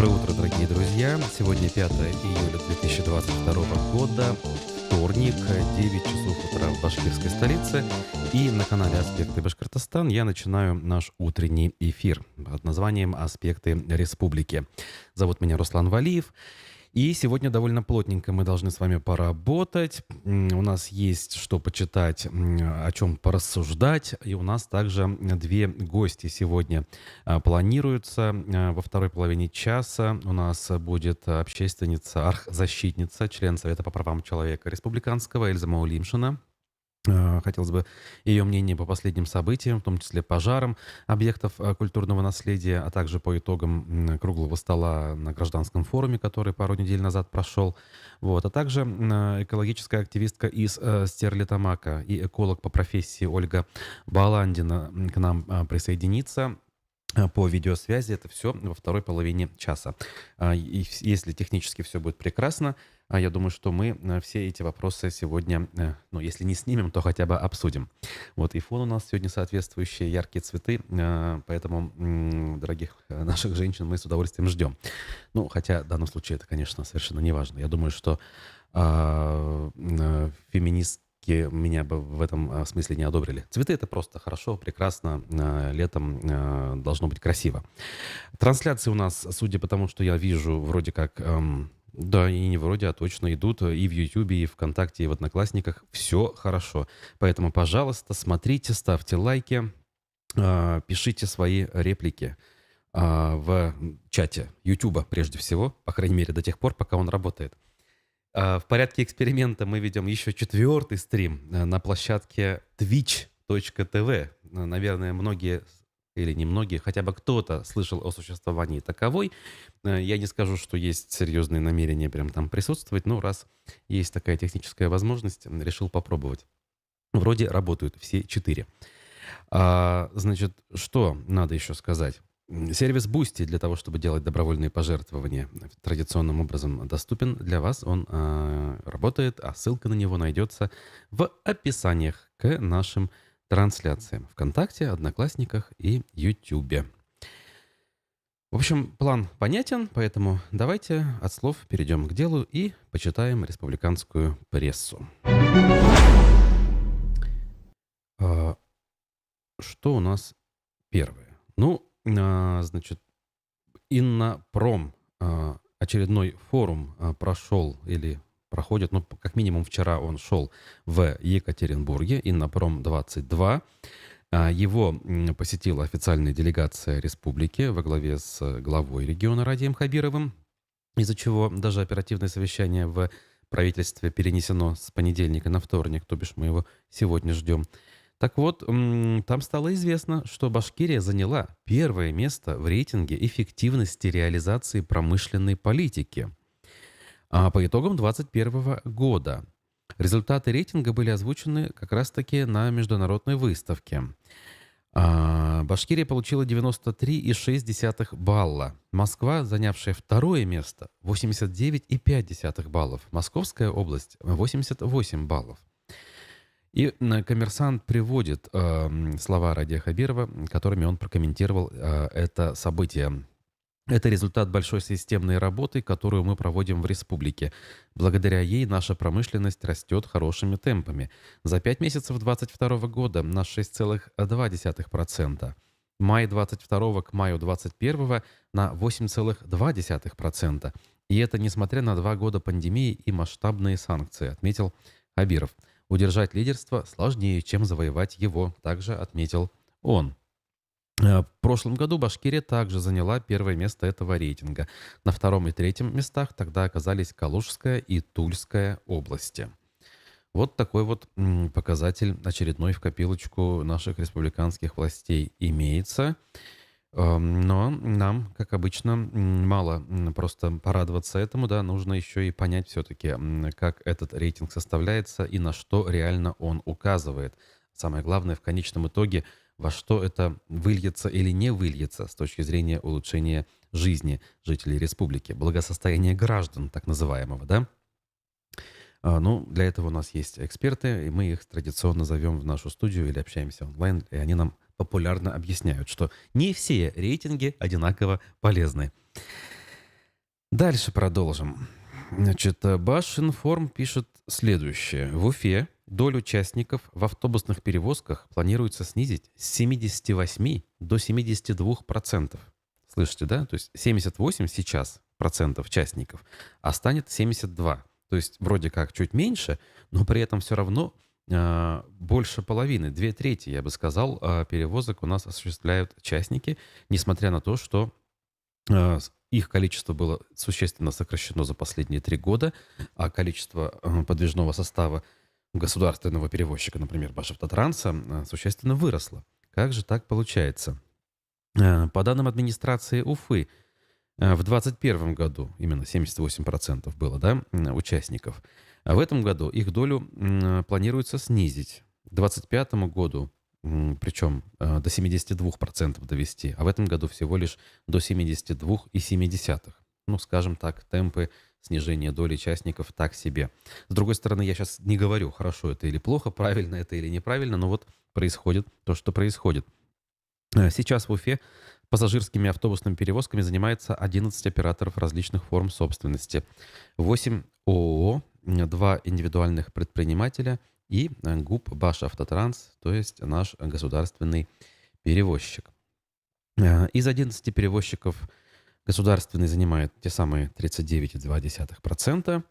Доброе утро, дорогие друзья. Сегодня 5 июля 2022 года, вторник, 9 часов утра в башкирской столице. И на канале «Аспекты Башкортостан» я начинаю наш утренний эфир под названием «Аспекты Республики». Зовут меня Руслан Валиев. И сегодня довольно плотненько мы должны с вами поработать. У нас есть что почитать, о чем порассуждать. И у нас также две гости сегодня планируются. Во второй половине часа у нас будет общественница, архзащитница, член Совета по правам человека республиканского Эльза Маулимшина. Хотелось бы ее мнение по последним событиям, в том числе пожарам объектов культурного наследия, а также по итогам круглого стола на гражданском форуме, который пару недель назад прошел. Вот. А также экологическая активистка из Стерлитамака и эколог по профессии Ольга Баландина к нам присоединится по видеосвязи. Это все во второй половине часа. И если технически все будет прекрасно, я думаю, что мы все эти вопросы сегодня, ну, если не снимем, то хотя бы обсудим. Вот, и фон у нас сегодня соответствующие, яркие цветы, поэтому дорогих наших женщин мы с удовольствием ждем. Ну, хотя в данном случае это, конечно, совершенно не важно. Я думаю, что феминистки меня бы в этом смысле не одобрили. Цветы — это просто хорошо, прекрасно, летом должно быть красиво. Трансляции у нас, судя по тому, что я вижу, вроде как... Да, и не вроде, а точно идут и в Ютубе, и в ВКонтакте, и в Одноклассниках. Все хорошо. Поэтому, пожалуйста, смотрите, ставьте лайки, пишите свои реплики в чате Ютуба прежде всего, по крайней мере, до тех пор, пока он работает. В порядке эксперимента мы ведем еще 4-й стрим на площадке twitch.tv. Наверное, многие... или не многие, хотя бы кто-то слышал о существовании таковой. Я не скажу, что есть серьезные намерения прям там присутствовать, но раз есть такая техническая возможность, решил попробовать. Вроде работают все 4. Значит, что надо еще сказать? Сервис Boosty для того, чтобы делать добровольные пожертвования традиционным образом доступен для вас. Он работает, а ссылка на него найдется в описаниях к нашим трансляциям ВКонтакте, Одноклассниках и Ютубе. В общем, план понятен, поэтому давайте от слов перейдем к делу и почитаем республиканскую прессу. Что у нас первое? Ну, значит, Иннопром, очередной форум прошел или проходит, ну, как минимум вчера он шел в Екатеринбурге, Иннопром-22. Его посетила официальная делегация республики во главе с главой региона Радием Хабировым, из-за чего даже оперативное совещание в правительстве перенесено с понедельника на вторник, то бишь мы его сегодня ждем. Так вот, там стало известно, что Башкирия заняла первое место в рейтинге эффективности реализации промышленной политики по итогам 2021 года. Результаты рейтинга были озвучены как раз-таки на международной выставке. Башкирия получила 93,6 балла. Москва, занявшая второе место, 89,5 баллов. Московская область, 88 баллов. И «Коммерсант» приводит слова Радия Хабирова, которыми он прокомментировал это событие. Это результат большой системной работы, которую мы проводим в республике. Благодаря ей наша промышленность растет хорошими темпами. За 5 месяцев 2022 года на 6,2%. Май 2022 к маю 2021 на 8,2%. И это несмотря на 2 года пандемии и масштабные санкции, отметил Хабиров. Удержать лидерство сложнее, чем завоевать его, также отметил он. В прошлом году Башкирия также заняла первое место этого рейтинга. На 2-м и 3-м местах тогда оказались Калужская и Тульская области. Вот такой вот показатель очередной в копилочку наших республиканских властей имеется. Но нам, как обычно, мало просто порадоваться этому, да, нужно еще и понять все-таки, как этот рейтинг составляется и на что реально он указывает. Самое главное, в конечном итоге, во что это выльется или не выльется с точки зрения улучшения жизни жителей республики, благосостояния граждан, так называемого, да? Ну, для этого у нас есть эксперты, и мы их традиционно зовем в нашу студию или общаемся онлайн, и они нам популярно объясняют, что не все рейтинги одинаково полезны. Дальше продолжим. Значит, Башинформ пишет следующее. В Уфе долю участников в автобусных перевозках планируется снизить с 78 до 72%. Слышите, да? То есть 78 сейчас процентов участников, а станет 72. То есть вроде как чуть меньше, но при этом все равно больше половины, две трети, я бы сказал, перевозок у нас осуществляют частники, несмотря на то, что их количество было существенно сокращено за последние 3 года, а количество подвижного состава государственного перевозчика, например, Башавтотранса, существенно выросло. Как же так получается? По данным администрации Уфы, в 2021 году именно 78% было, да, участников. А в этом году их долю планируется снизить. К 2025 году, причем до 72% довести, а в этом году всего лишь до 72,7. Ну, скажем так, темпы снижения доли участников так себе. С другой стороны, я сейчас не говорю, хорошо это или плохо, правильно это или неправильно, но вот происходит то, что происходит. Сейчас в Уфе пассажирскими автобусными перевозками занимается 11 операторов различных форм собственности, 8 ООО, 2 индивидуальных предпринимателя и ГУП «Башавтотранс», то есть наш государственный перевозчик. Из 11 перевозчиков государственный занимает те самые 39,2%.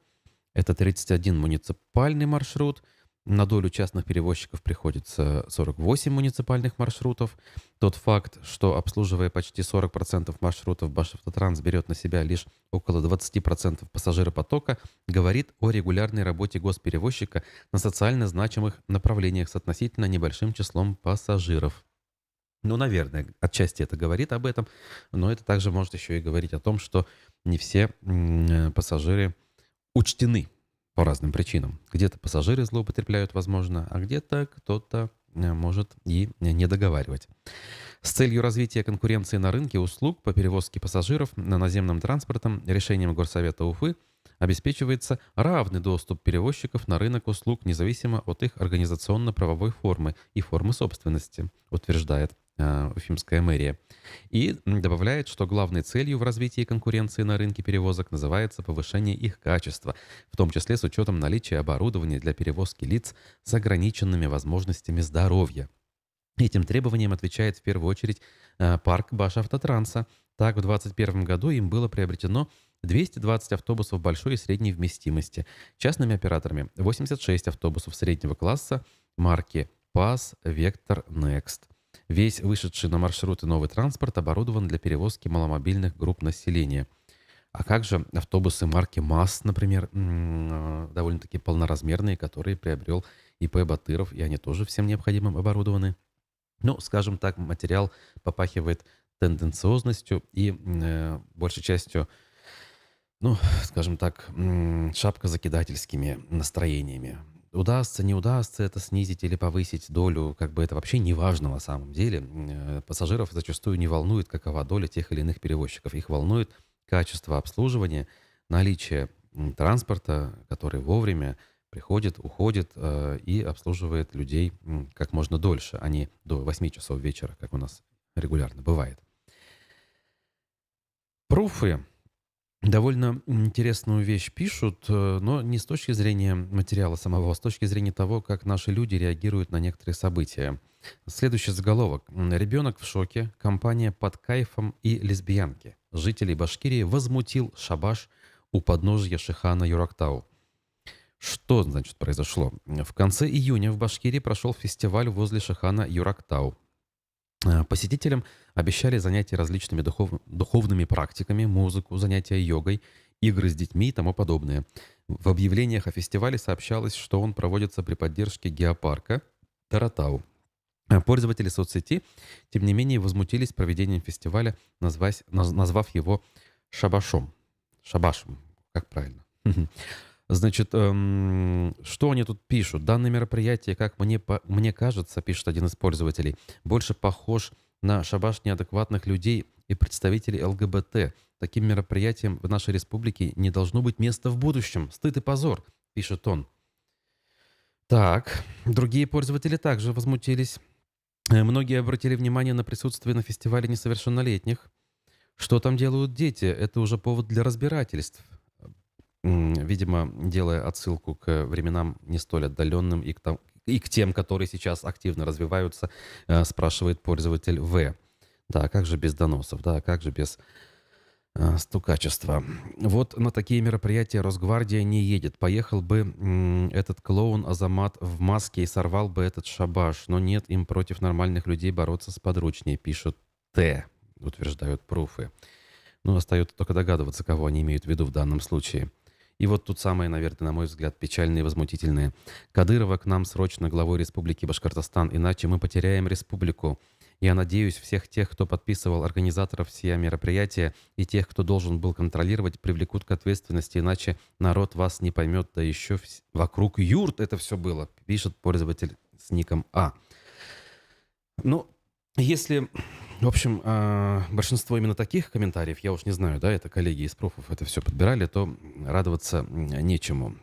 Это 31 муниципальный маршрут. На долю частных перевозчиков приходится 48 муниципальных маршрутов. Тот факт, что обслуживая почти 40% маршрутов, Башавтотранс берет на себя лишь около 20% пассажиропотока, говорит о регулярной работе госперевозчика на социально значимых направлениях с относительно небольшим числом пассажиров. Ну, наверное, отчасти это говорит об этом, но это также может еще и говорить о том, что не все пассажиры учтены по разным причинам. Где-то пассажиры злоупотребляют, возможно, а где-то кто-то может и не договаривать. С целью развития конкуренции на рынке услуг по перевозке пассажиров на наземным транспортом решением Горсовета Уфы обеспечивается равный доступ перевозчиков на рынок услуг, независимо от их организационно-правовой формы и формы собственности, утверждает Уфимская мэрия. И добавляет, что главной целью в развитии конкуренции на рынке перевозок называется повышение их качества, в том числе с учетом наличия оборудования для перевозки лиц с ограниченными возможностями здоровья. Этим требованиям отвечает в первую очередь парк Башавтотранса. Так, в 2021 году им было приобретено 220 автобусов большой и средней вместимости. Частными операторами 86 автобусов среднего класса марки ПАС, Вектор, Next. Весь вышедший на маршруты новый транспорт оборудован для перевозки маломобильных групп населения. А как же автобусы марки МАЗ, например, довольно-таки полноразмерные, которые приобрел ИП Батыров, и они тоже всем необходимым оборудованы? Ну, скажем так, материал попахивает тенденциозностью и большей частью, ну, скажем так, шапкозакидательскими настроениями. Удастся, не удастся это снизить или повысить долю, как бы это вообще не важно на самом деле. Пассажиров зачастую не волнует, какова доля тех или иных перевозчиков. Их волнует качество обслуживания, наличие транспорта, который вовремя приходит, уходит и обслуживает людей как можно дольше, а не до 8 часов вечера, как у нас регулярно бывает. Пруфы довольно интересную вещь пишут, но не с точки зрения материала самого, а с точки зрения того, как наши люди реагируют на некоторые события. Следующий заголовок. Ребенок в шоке. Компания под кайфом и лесбиянки. Жителей Башкирии возмутил шабаш у подножья Шихана Юрактау. Что, значит, произошло? В конце июня в Башкирии прошел фестиваль возле Шихана Юрактау. Посетителям обещали занятия различными духовными практиками, музыку, занятия йогой, игры с детьми и тому подобное. В объявлениях о фестивале сообщалось, что он проводится при поддержке геопарка Таратау. Пользователи соцсети, тем не менее, возмутились проведением фестиваля, назвав его шабашом. Шабашем, как правильно? Значит, что они тут пишут? Данное мероприятие, как мне кажется, пишет один из пользователей, больше похож на шабаш неадекватных людей и представителей ЛГБТ. Таким мероприятиям в нашей республике не должно быть места в будущем. Стыд и позор, пишет он. Так, другие пользователи также возмутились. Многие обратили внимание на присутствие на фестивале несовершеннолетних. Что там делают дети? Это уже повод для разбирательств. Видимо, делая отсылку к временам не столь отдаленным и к тем, которые сейчас активно развиваются, спрашивает пользователь В. Да, а как же без доносов? Да, а как же без стукачества? Вот на такие мероприятия Росгвардия не едет. Поехал бы этот клоун Азамат в маске и сорвал бы этот шабаш. Но нет, им против нормальных людей бороться сподручнее, пишут Т, утверждают пруфы. Ну, остается только догадываться, кого они имеют в виду в данном случае. И вот тут самое, наверное, на мой взгляд, печальное и возмутительное. Кадырова к нам срочно главой Республики Башкортостан, иначе мы потеряем республику. Я надеюсь, всех тех, кто подписывал организаторов сия мероприятия, и тех, кто должен был контролировать, привлекут к ответственности, иначе народ вас не поймет, да еще вокруг юрт это все было, пишет пользователь с ником А. Ну, если, в общем, большинство именно таких комментариев, я уж не знаю, да, это коллеги из профов это все подбирали, то радоваться нечему.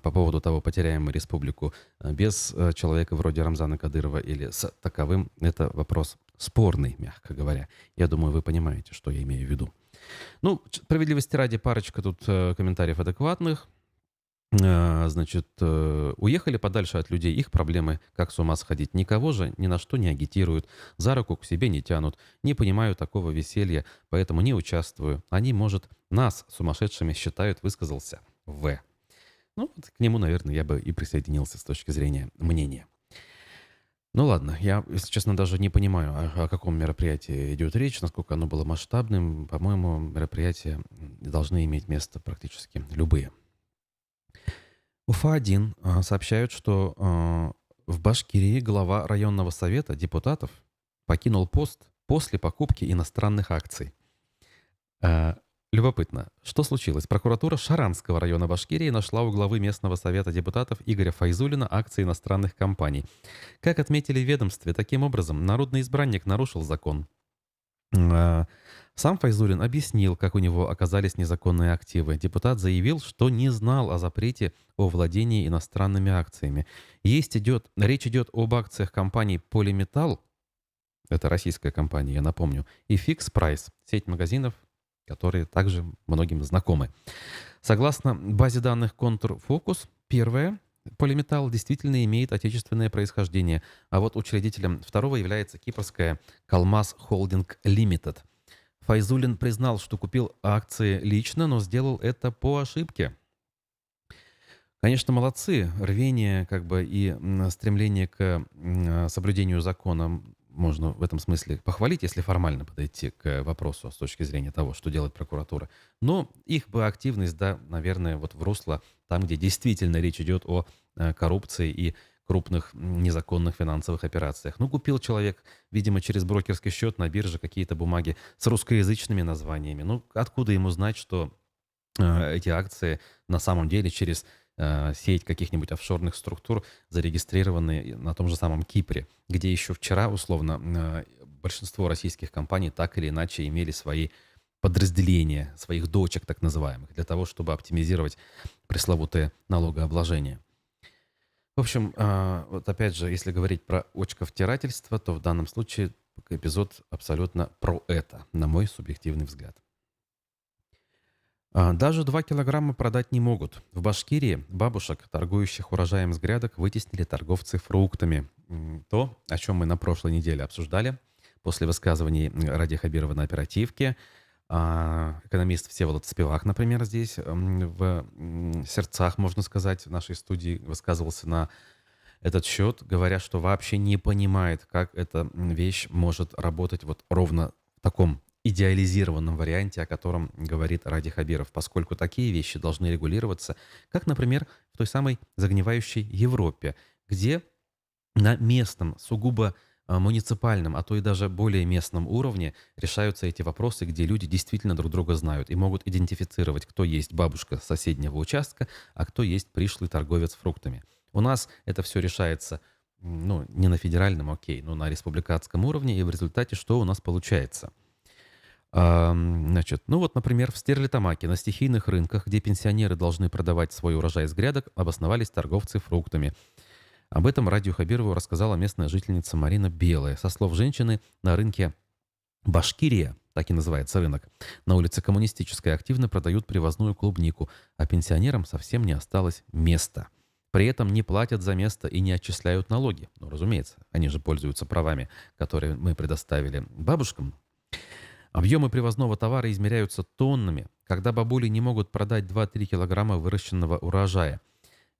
По поводу того, потеряем мы республику без человека вроде Рамзана Кадырова или с таковым, это вопрос спорный, мягко говоря. Я думаю, вы понимаете, что я имею в виду. Ну, справедливости ради, парочка тут комментариев адекватных. Значит, уехали подальше от людей, их проблемы, как с ума сходить. Никого же ни на что не агитируют, за руку к себе не тянут. Не понимаю такого веселья, поэтому не участвую. Они, может, нас сумасшедшими считают, высказался В. Ну, вот к нему, наверное, я бы и присоединился с точки зрения мнения. Ну ладно, я, если честно, даже не понимаю, о каком мероприятии идет речь, насколько оно было масштабным. По-моему, мероприятия должны иметь место практически любые. Уфа-1 сообщают, что в Башкирии глава районного совета депутатов покинул пост после покупки иностранных акций. Любопытно, что случилось? Прокуратура Шаранского района Башкирии нашла у главы местного совета депутатов Игоря Файзуллина акции иностранных компаний. Как отметили в ведомстве, таким образом народный избранник нарушил закон. Сам Файзуллин объяснил, как у него оказались незаконные активы. Депутат заявил, что не знал о запрете о владении иностранными акциями. Речь идет об акциях компаний «Полиметалл», это российская компания, я напомню, и «Фикс Прайс», сеть магазинов, которые также многим знакомы. Согласно базе данных «Контрфокус», первое, «Полиметалл» действительно имеет отечественное происхождение, а вот учредителем второго является кипрская «Калмаз Холдинг Лимитед». Файзуллин признал, что купил акции лично, но сделал это по ошибке. Конечно, молодцы. Рвение и стремление к соблюдению закона можно в этом смысле похвалить, если формально подойти к вопросу с точки зрения того, что делает прокуратура. Но их бы активность, да, наверное, вот в русло там, где действительно речь идет о коррупции и крупных незаконных финансовых операциях. Ну, купил человек, видимо, через брокерский счет на бирже какие-то бумаги с русскоязычными названиями. Ну, откуда ему знать, что эти акции на самом деле через сеть каких-нибудь офшорных структур зарегистрированы на том же самом Кипре, где еще вчера, условно, большинство российских компаний так или иначе имели свои подразделения, своих дочек так называемых, для того, чтобы оптимизировать пресловутое налогообложение. В общем, вот опять же, если говорить про очковтирательство, то в данном случае эпизод абсолютно про это, на мой субъективный взгляд. Даже 2 килограмма продать не могут. В Башкирии бабушек, торгующих урожаем с грядок, вытеснили торговцы фруктами. То, о чем мы на прошлой неделе обсуждали, после высказываний Ради Хабирова на оперативке. Экономист Всеволод Спивак, например, здесь в сердцах, можно сказать, в нашей студии высказывался на этот счет, говоря, что вообще не понимает, как эта вещь может работать вот ровно в таком идеализированном варианте, о котором говорит Ради Хабиров, поскольку такие вещи должны регулироваться, как, например, в той самой загнивающей Европе, где на местном, сугубо муниципальном, а то и даже более местном уровне решаются эти вопросы, где люди действительно друг друга знают и могут идентифицировать, кто есть бабушка с соседнего участка, а кто есть пришлый торговец фруктами. У нас это все решается, ну, не на федеральном, окей, но на республиканском уровне, и в результате что у нас получается? Значит, ну вот, например, в Стерлитамаке на стихийных рынках, где пенсионеры должны продавать свой урожай с грядок, обосновались торговцы фруктами. Об этом Радию Хабирову рассказала местная жительница Марина Белая. Со слов женщины, на рынке Башкирия, так и называется рынок, на улице Коммунистической активно продают привозную клубнику, а пенсионерам совсем не осталось места. При этом не платят за место и не отчисляют налоги. Ну, разумеется, они же пользуются правами, которые мы предоставили бабушкам. Объемы привозного товара измеряются тоннами, когда бабули не могут продать 2-3 килограмма выращенного урожая.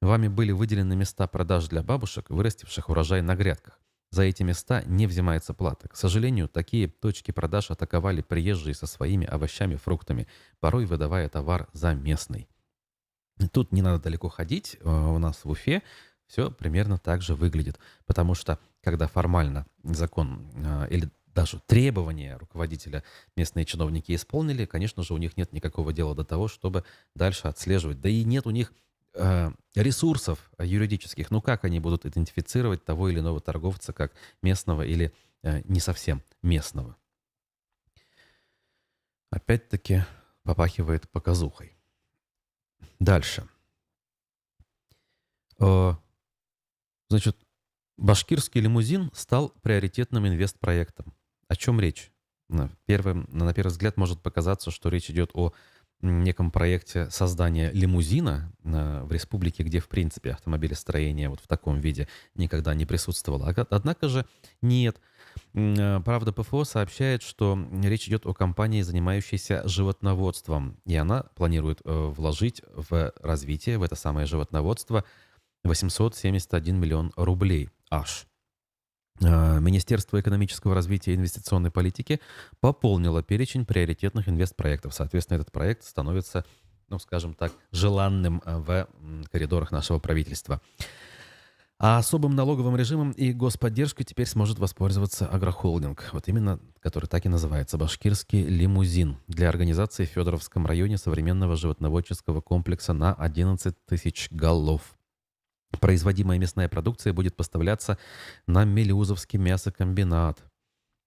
Вами были выделены места продаж для бабушек, вырастивших урожай на грядках. За эти места не взимается плата. К сожалению, такие точки продаж атаковали приезжие со своими овощами, фруктами, порой выдавая товар за местный. Тут не надо далеко ходить. У нас в Уфе все примерно так же выглядит. Потому что, когда формально закон или даже требования руководителя местные чиновники исполнили, конечно же, у них нет никакого дела до того, чтобы дальше отслеживать. Да и нет у них ресурсов юридических. Ну как они будут идентифицировать того или иного торговца как местного или не совсем местного? Опять-таки попахивает показухой. Дальше. Значит, башкирский лимузин стал приоритетным инвестпроектом. О чем речь? На первый взгляд может показаться, что речь идет о неком проекте создания лимузина в республике, где, в принципе, автомобилестроение вот в таком виде никогда не присутствовало. Однако же нет. Правда, ПФО сообщает, что речь идет о компании, занимающейся животноводством, и она планирует вложить в развитие, в это самое животноводство, 871 миллион рублей аж. Министерство экономического развития и инвестиционной политики пополнило перечень приоритетных инвестпроектов. Соответственно, этот проект становится, ну, скажем так, желанным в коридорах нашего правительства. А особым налоговым режимом и господдержкой теперь сможет воспользоваться агрохолдинг, вот именно, который так и называется, «Башкирский лимузин», для организации в Федоровском районе современного животноводческого комплекса на 11 тысяч голов. Производимая мясная продукция будет поставляться на Мелеузовский мясокомбинат.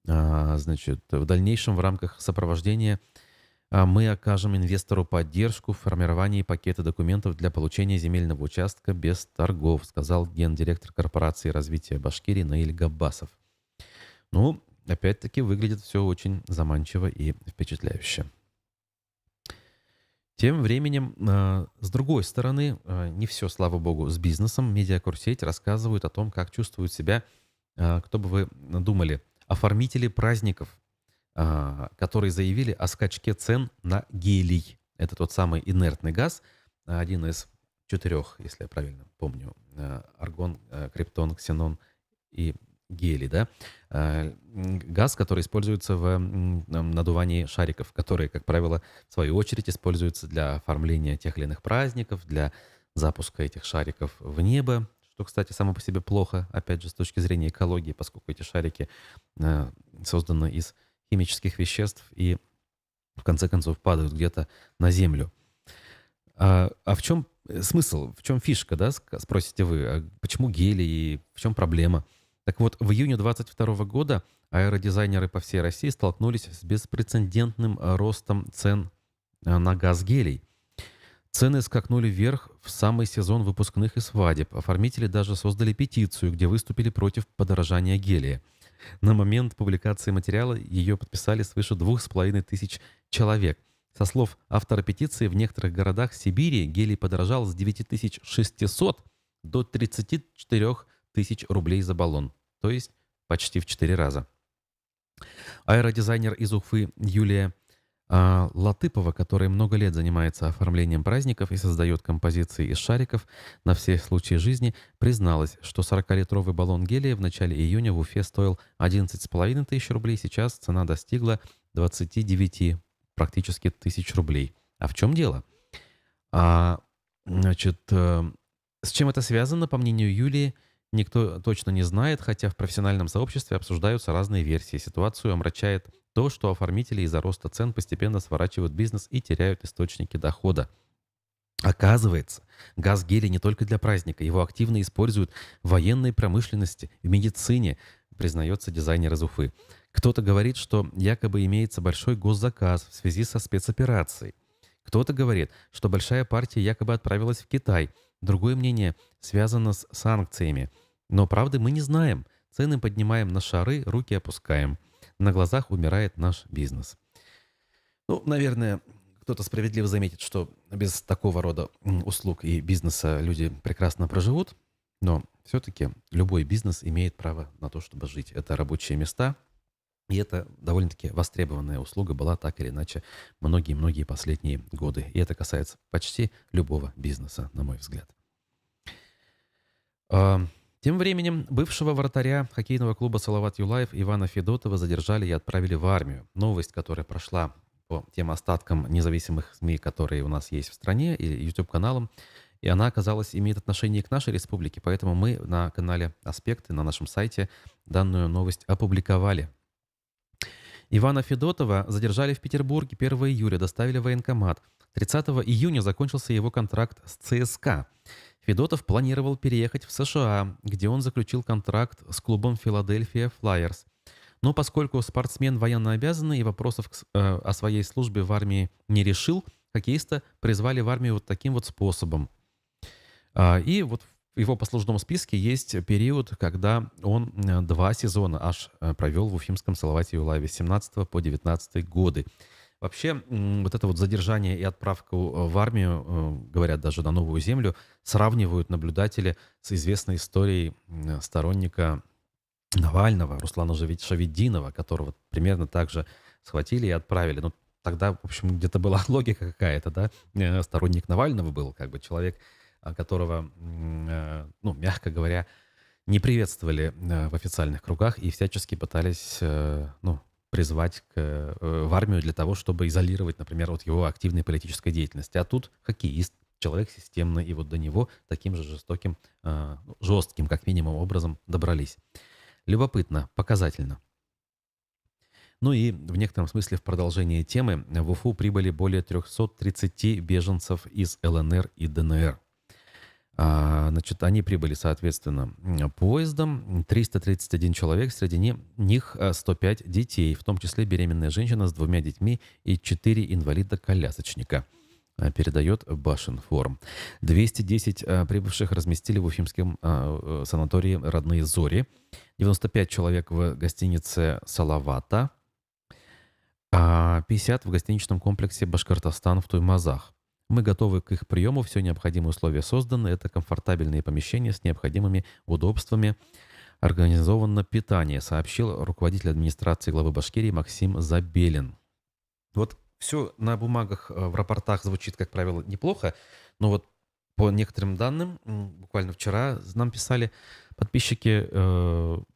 Значит, в дальнейшем в рамках сопровождения мы окажем инвестору поддержку в формировании пакета документов для получения земельного участка без торгов, сказал гендиректор корпорации развития Башкирии Наиль Габбасов. Ну, опять-таки, выглядит все очень заманчиво и впечатляюще. Тем временем, с другой стороны, не все, слава богу, с бизнесом. Медиакурсеть рассказывают о том, как чувствуют себя, кто бы вы думали, оформители праздников, которые заявили о скачке цен на гелий. Это тот самый инертный газ, один из 4, если я правильно помню, аргон, криптон, ксенон и гелий, да? Газ, который используется в надувании шариков, которые, как правило, в свою очередь используются для оформления тех или иных праздников, для запуска этих шариков в небо, что, кстати, само по себе плохо, опять же, с точки зрения экологии, поскольку эти шарики созданы из химических веществ и, в конце концов, падают где-то на землю. А в чем смысл, в чем фишка, да, спросите вы, а почему гелий и в чем проблема? Так вот, в июне 2022 года аэродизайнеры по всей России столкнулись с беспрецедентным ростом цен на газ-гелий. Цены скакнули вверх в самый сезон выпускных и свадеб. Оформители даже создали петицию, где выступили против подорожания гелия. На момент публикации материала ее подписали свыше 2500 человек. Со слов автора петиции, в некоторых городах Сибири гелий подорожал с 9600 до 34 тысяч рублей за баллон, то есть почти в 4 раза. Аэродизайнер из Уфы Юлия Латыпова, которая много лет занимается оформлением праздников и создает композиции из шариков на все случаи жизни, призналась, что 40-литровый баллон гелия в начале июня в Уфе стоил 11,5 тысяч рублей, сейчас цена достигла 29 практически тысяч рублей. А в чем дело? Значит, с чем это связано, по мнению Юлии, никто точно не знает, хотя в профессиональном сообществе обсуждаются разные версии. Ситуацию омрачает то, что оформители из-за роста цен постепенно сворачивают бизнес и теряют источники дохода. Оказывается, газ-гелий не только для праздника, его активно используют в военной промышленности, в медицине, признается дизайнер из Уфы. Кто-то говорит, что якобы имеется большой госзаказ в связи со спецоперацией. Кто-то говорит, что большая партия якобы отправилась в Китай. Другое мнение связано с санкциями. Но правды мы не знаем. Цены поднимаем на шары, руки опускаем. на глазах умирает наш бизнес. Ну, наверное, кто-то справедливо заметит, что без такого рода услуг и бизнеса люди прекрасно проживут, но все-таки любой бизнес имеет право на то, чтобы жить. Это рабочие места, и это довольно-таки востребованная услуга была так или иначе многие-многие последние годы. И это касается почти любого бизнеса, на мой взгляд. Тем временем бывшего вратаря хоккейного клуба «Салават Юлаев» Ивана Федотова задержали и отправили в армию. Новость, которая прошла по тем остаткам независимых СМИ, которые у нас есть в стране, и YouTube-каналам, и она, оказалось, имеет отношение к нашей республике, поэтому мы на канале «Аспекты», на нашем сайте, данную новость опубликовали. Ивана Федотова задержали в Петербурге 1 июля, доставили в военкомат. 30 июня закончился его контракт с ЦСКА. Федотов планировал переехать в США, где он заключил контракт с клубом «Филадельфия Флайерс». Но поскольку спортсмен военнообязанный и вопросов о своей службе в армии не решил, призвали в армию вот таким вот способом. И вот в его послужном списке есть период, когда он 2 сезона аж провел в Уфимском Салавате Юлаеве с 17 по 19 годы. Вообще, вот это вот задержание и отправку в армию, говорят, даже на Новую Землю, сравнивают наблюдатели с известной историей сторонника Навального, Руслана Шавиддинова, которого примерно так же схватили и отправили. Ну, тогда, в общем, где-то была логика какая-то, да? Сторонник Навального был, как бы человек, которого, ну, мягко говоря, не приветствовали в официальных кругах и всячески пытались, ну, призвать в армию для того, чтобы изолировать, например, от его активной политической деятельности. А тут хоккеист, человек системный, и вот до него таким же жестким, как минимум, образом добрались. Любопытно, показательно. Ну и в некотором смысле в продолжении темы в Уфу прибыли более 330 беженцев из ЛНР и ДНР. Значит, они прибыли, соответственно, поездом. 331 человек, среди них 105 детей, в том числе беременная женщина с 2 детьми и 4 инвалида-колясочника, передает Башинформ. 210 прибывших разместили в уфимском санатории «Родные Зори», 95 человек в гостинице «Салавата», 50 в гостиничном комплексе «Башкортостан» в Туймазах. Мы готовы к их приему, все необходимые условия созданы. Это комфортабельные помещения с необходимыми удобствами. Организовано питание, сообщил руководитель администрации главы Башкирии Максим Забелин. Вот все на бумагах, в рапортах звучит, как правило, неплохо, но вот по некоторым данным, буквально вчера нам писали подписчики,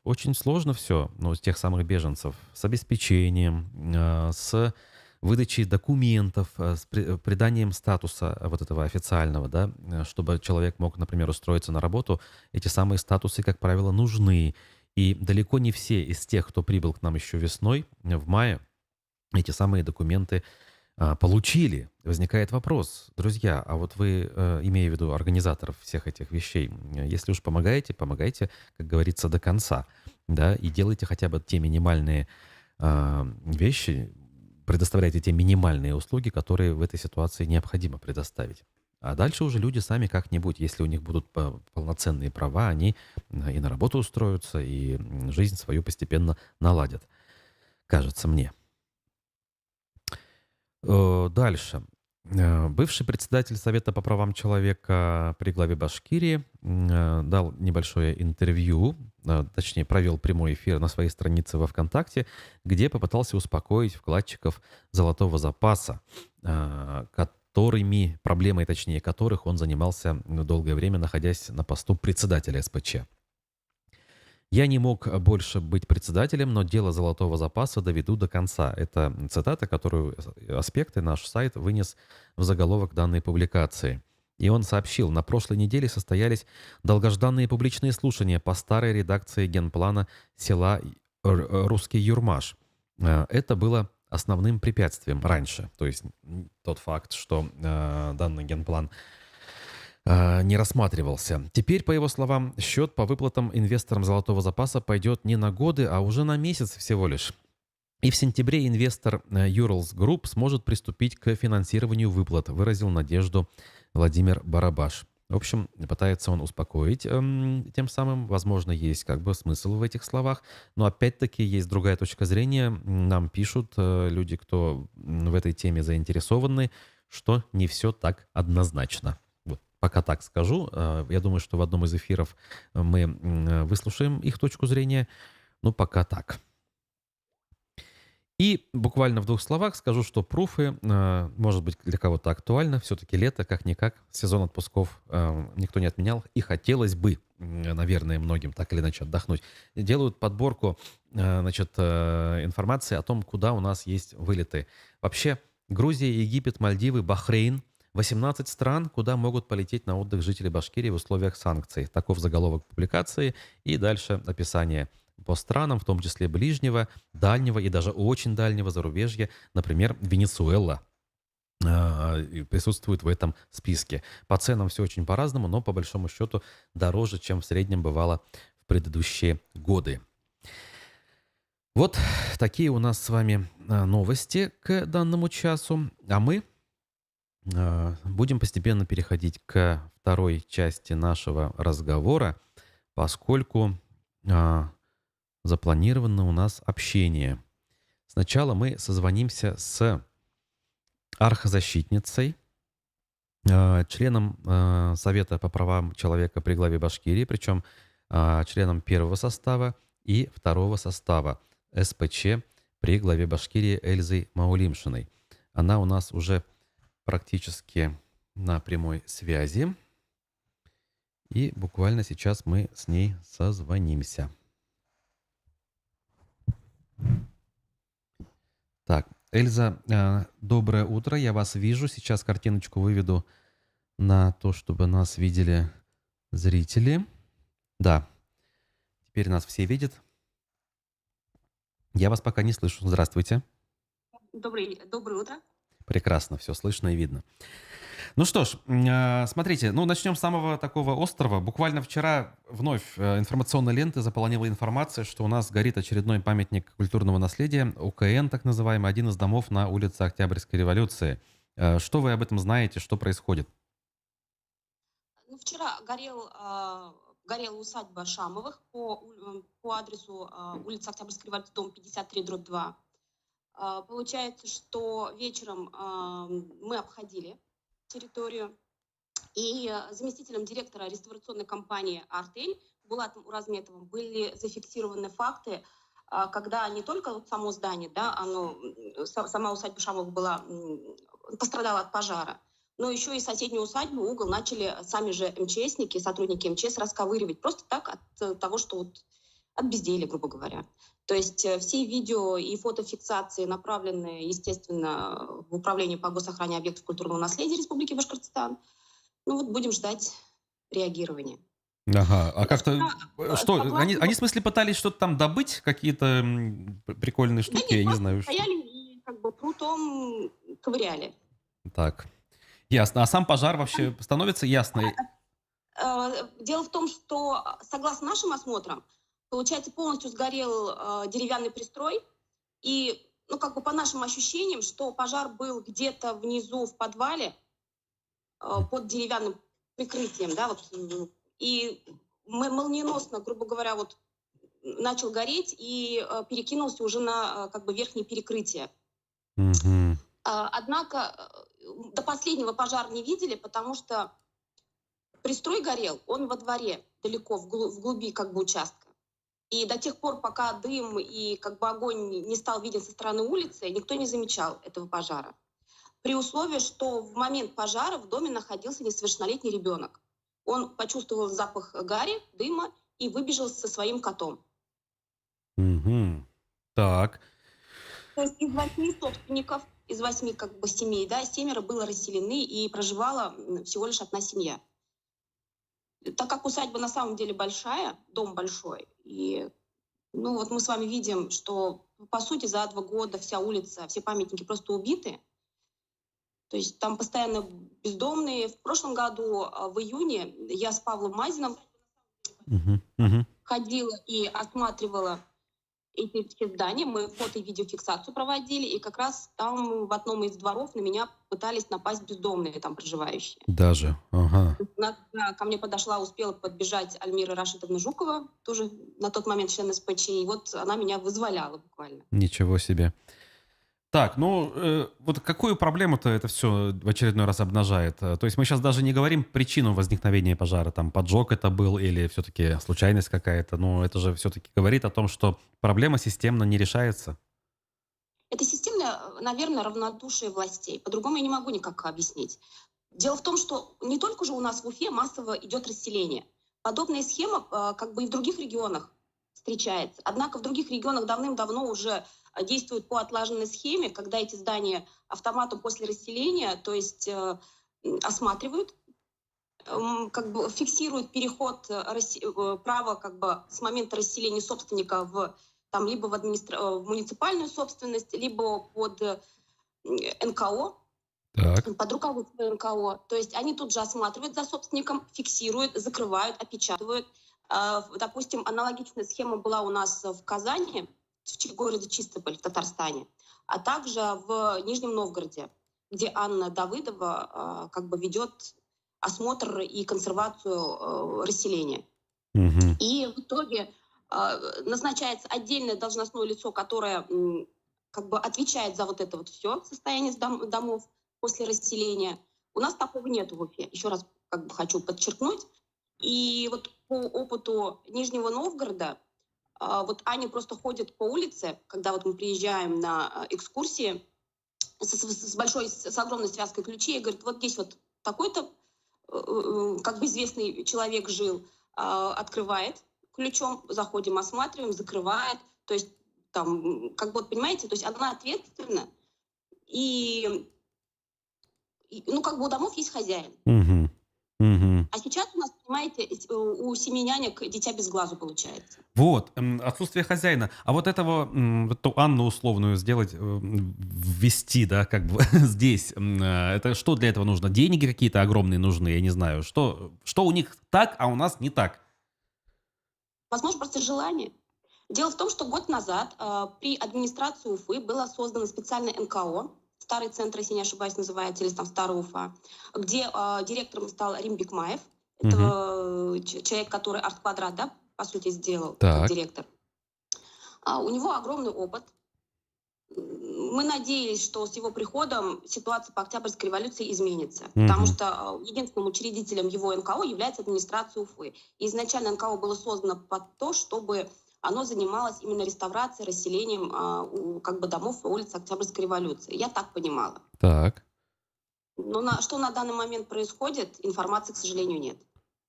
очень сложно все, ну, с тех самых беженцев, с обеспечением, с выдачей документов, с приданием статуса вот этого официального, да, чтобы человек мог, например, устроиться на работу. Эти самые статусы, как правило, нужны. И далеко не все из тех, кто прибыл к нам еще весной, в мае, эти самые документы получили. Возникает вопрос, друзья, а вот вы, имея в виду организаторов всех этих вещей, если уж помогаете, как говорится, до конца, да, и делайте хотя бы те минимальные вещи, предоставляйте те минимальные услуги, которые в этой ситуации необходимо предоставить. А дальше уже люди сами как-нибудь, если у них будут полноценные права, они и на работу устроятся, и жизнь свою постепенно наладят. Кажется мне. Дальше. Бывший председатель Совета по правам человека при главе Башкирии дал небольшое интервью, точнее провел прямой эфир на своей странице во ВКонтакте, где попытался успокоить вкладчиков золотого запаса, проблемой, точнее, которых он занимался долгое время, находясь на посту председателя СПЧ. «Я не мог больше быть председателем, но дело золотого запаса доведу до конца». Это цитата, которую «Аспекты», наш сайт, вынес в заголовок данной публикации. И он сообщил, на прошлой неделе состоялись долгожданные публичные слушания по старой редакции генплана села Русский Юрмаш. Это было основным препятствием раньше. То есть тот факт, что данный генплан не рассматривался. Теперь, по его словам, счет по выплатам инвесторам золотого запаса пойдет не на годы, а уже на месяц всего лишь. И в сентябре инвестор Urals Group сможет приступить к финансированию выплат, выразил надежду Владимир Барабаш, В общем, пытается он успокоить тем самым. Возможно, есть как бы смысл в этих словах. Но опять-таки есть другая точка зрения. Нам пишут люди, кто в этой теме заинтересованы, что не все так однозначно. Вот, пока так скажу. Я думаю, что в одном из эфиров мы выслушаем их точку зрения. Ну, пока так. И буквально в двух словах скажу, что пруфы, может быть, для кого-то актуально. Все-таки лето, как-никак, сезон отпусков никто не отменял. И хотелось бы, наверное, многим так или иначе отдохнуть. Делают подборку информации о том, куда у нас есть вылеты. Вообще, Грузия, Египет, Мальдивы, Бахрейн. 18 стран, куда могут полететь на отдых жители Башкирии в условиях санкций. Таков заголовок публикации. И дальше описание по странам, в том числе ближнего, дальнего и даже очень дальнего зарубежья. Например, Венесуэла присутствует в этом списке. По ценам все очень по-разному, но по большому счету дороже, чем в среднем бывало в предыдущие годы. Вот такие у нас с вами новости к данному часу. А мы будем постепенно переходить к второй части нашего разговора, поскольку запланировано у нас общение. Сначала мы созвонимся с архозащитницей, членом Совета по правам человека при главе Башкирии, причем членом первого состава и второго состава СПЧ при главе Башкирии Эльзой Маулимшиной. Она у нас уже практически на прямой связи. И буквально сейчас мы с ней созвонимся. Так, Эльза, доброе утро, я вас вижу. Сейчас картиночку выведу на то, чтобы нас видели зрители. Да, теперь нас все видят. Я вас пока не слышу. Здравствуйте. Доброе утро. Прекрасно, все слышно и видно. Ну что ж, смотрите, начнем с самого такого острова. Буквально вчера вновь информационной ленты заполонила информация, что у нас горит очередной памятник культурного наследия, УКН так называемый, один из домов на улице Октябрьской революции. Что вы об этом знаете, что происходит? Вчера горела усадьба Шамовых по адресу улица Октябрьской революции, дом 53/2. Получается, что вечером мы обходили территорию, и заместителем директора реставрационной компании «Артель» Булатом Уразметовым были зафиксированы факты, когда не только само здание, сама усадьба Шамовых пострадала от пожара, но еще и соседнюю усадьбу, угол начали сами же МЧСники, сотрудники МЧС расковыривать просто так от того, что от безделия, грубо говоря. То есть все видео и фотофиксации направлены, естественно, в Управление по госохране объектов культурного наследия Республики Башкортостан. Будем ждать реагирования. Ага, а как-то... Что, они в смысле пытались что-то там добыть, какие-то прикольные штуки, да нет, я не знаю. Стояли и прутом ковыряли. Так, ясно. А сам пожар вообще становится ясно? Дело в том, что, согласно нашим осмотрам, получается, полностью сгорел деревянный пристрой. И, по нашим ощущениям, что пожар был где-то внизу в подвале под деревянным прикрытием, да, и молниеносно, грубо говоря, начал гореть и перекинулся уже на верхнее перекрытие. Угу. Однако до последнего пожар не видели, потому что пристрой горел, он во дворе, далеко, в глуби участка. И до тех пор, пока дым и огонь не стал виден со стороны улицы, никто не замечал этого пожара. При условии, что в момент пожара в доме находился несовершеннолетний ребенок. Он почувствовал запах гари, дыма и выбежал со своим котом. Угу. Так. То есть из 8 собственников, из 8 семей, 7 было расселены и проживала всего лишь одна семья. Так как усадьба на самом деле большая, дом большой, и мы с вами видим, что по сути за 2 года вся улица, все памятники просто убиты. То есть там постоянно бездомные. В прошлом году, в июне, я с Павлом Мазиным ходила и осматривала эти все здания, мы фото и видеофиксацию проводили, и как раз там в одном из дворов на меня пытались напасть бездомные там проживающие. Даже. Ага. Ко мне успела подбежать Альмира Рашидовна Жукова, тоже на тот момент член СПЧ, и вот она меня вызволяла буквально. Ничего себе. Так, ну, вот какую проблему-то это все в очередной раз обнажает? То есть мы сейчас даже не говорим причину возникновения пожара, там, поджог это был или все-таки случайность какая-то, но это же все-таки говорит о том, что проблема системно не решается. Это системное, наверное, равнодушие властей. По-другому я не могу никак объяснить. Дело в том, что не только же у нас в Уфе массово идет расселение. Подобная схема как бы и в других регионах встречается. Однако в других регионах давным-давно уже действуют по отлаженной схеме, когда эти здания автоматом после расселения, то есть осматривают, как бы фиксируют переход права как бы с момента расселения собственника в там либо в муниципальную собственность, либо под НКО, Так. под руководство НКО. То есть они тут же осматривают за собственником, фиксируют, закрывают, опечатывают. Допустим, аналогичная схема была у нас в Казани, в городе Чистополь, в Татарстане, а также в Нижнем Новгороде, где Анна Давыдова как бы ведет осмотр и консервацию расселения. Мгм. И в итоге назначается отдельное должностное лицо, которое как бы отвечает за вот это вот все состояние домов после расселения. У нас такого нет в Уфе. Еще раз как бы хочу подчеркнуть. И вот по опыту Нижнего Новгорода, вот Аня просто ходит по улице, когда вот мы приезжаем на экскурсии с огромной связкой ключей, и говорит, вот здесь вот такой-то как бы известный человек жил, открывает ключом, заходим, осматриваем, закрывает. То есть там, как бы, вот, понимаете, то есть она ответственна. Ну, как бы у домов есть хозяин. Мгм. Мгм. А сейчас у нас, понимаете, у 7 нянек дитя без глазу получается. Вот, отсутствие хозяина. А вот этого, вот эту Анну условную сделать, ввести, да, как бы здесь, это что для этого нужно? Деньги какие-то огромные нужны, я не знаю. Что у них так, а у нас не так? Возможно, просто желание. Дело в том, что год назад при администрации Уфы было создано специальное НКО, Старый центр, если не ошибаюсь, называется, или там Старая Уфа, где директором стал Рим Бекмаев. Мгм. Это человек, который Арт-Квадрат, да, по сути, сделал, как Так. директор. У него огромный опыт. Мы надеялись, что с его приходом ситуация по Октябрьской революции изменится, потому Мгм. что единственным учредителем его НКО является администрация Уфы. И изначально НКО было создано под то, чтобы оно занималось именно реставрацией, расселением как бы домов по улице Октябрьской революции. Я так понимала. Так. Но что на данный момент происходит, информации, к сожалению, нет.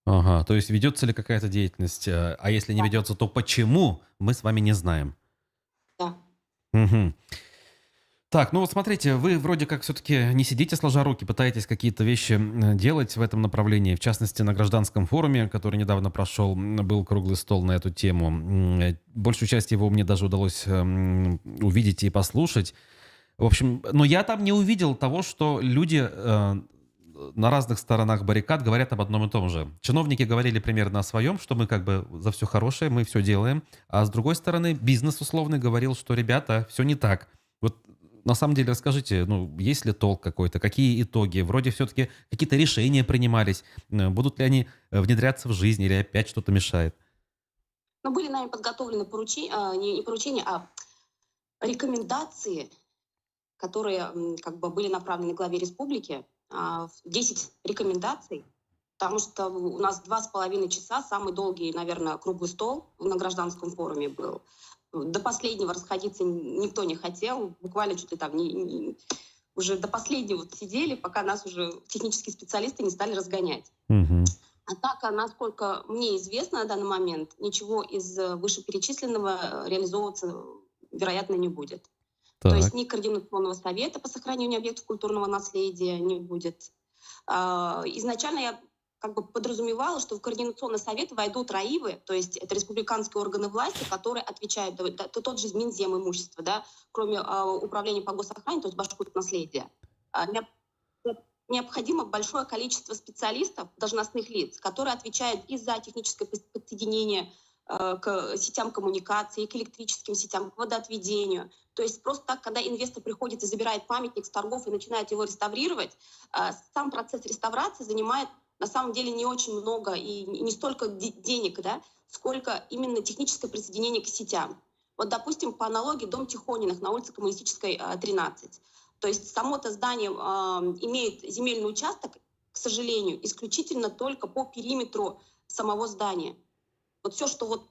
Ага, то есть ведется ли какая-то деятельность, а если не Да, ведется, то почему, мы с вами не знаем. да. Мгм. Так, ну вот смотрите, вы вроде как все-таки не сидите сложа руки, пытаетесь какие-то вещи делать в этом направлении. В частности, на гражданском форуме, который недавно прошел, был круглый стол на эту тему. Большую часть его мне даже удалось увидеть и послушать. В общем, но я там не увидел того, что люди на разных сторонах баррикад говорят об одном и том же. Чиновники говорили примерно о своем, что мы как бы за все хорошее, мы все делаем. А с другой стороны, бизнес условный говорил, что, ребята, все не так. Вот на самом деле расскажите, ну, есть ли толк какой-то, какие итоги? Вроде все-таки какие-то решения принимались. Будут ли они внедряться в жизнь или опять что-то мешает? Но были нами подготовлены не поручения, а рекомендации, которые как бы были направлены главе республики, 10 рекомендаций, потому что у нас 2,5 часа, самый долгий, наверное, круглый стол на гражданском форуме был. До последнего расходиться никто не хотел, буквально чуть ли там уже до последнего вот сидели, пока нас уже технические специалисты не стали разгонять. Мгм. Однако, насколько мне известно на данный момент, ничего из вышеперечисленного реализовываться, вероятно, не будет. То есть Так. ни координационного совета по сохранению объектов культурного наследия не будет. Изначально я как бы подразумевала, что в координационный совет войдут РАИВы, то есть это республиканские органы власти, которые отвечают, тот же Минзем имущества, да, кроме управления по госохране, то есть Башкортнаследия. Необходимо большое количество специалистов, должностных лиц, которые отвечают и за техническое подсоединение к сетям коммуникации, к электрическим сетям, к водоотведению. То есть просто так, когда инвестор приходит и забирает памятник с торгов и начинает его реставрировать, сам процесс реставрации занимает на самом деле не очень много и не столько денег, да, сколько именно техническое присоединение к сетям. Вот, допустим, по аналогии дом Тихониных на улице Коммунистической, 13. То есть само-то здание имеет земельный участок, к сожалению, исключительно только по периметру самого здания. Вот все, что вот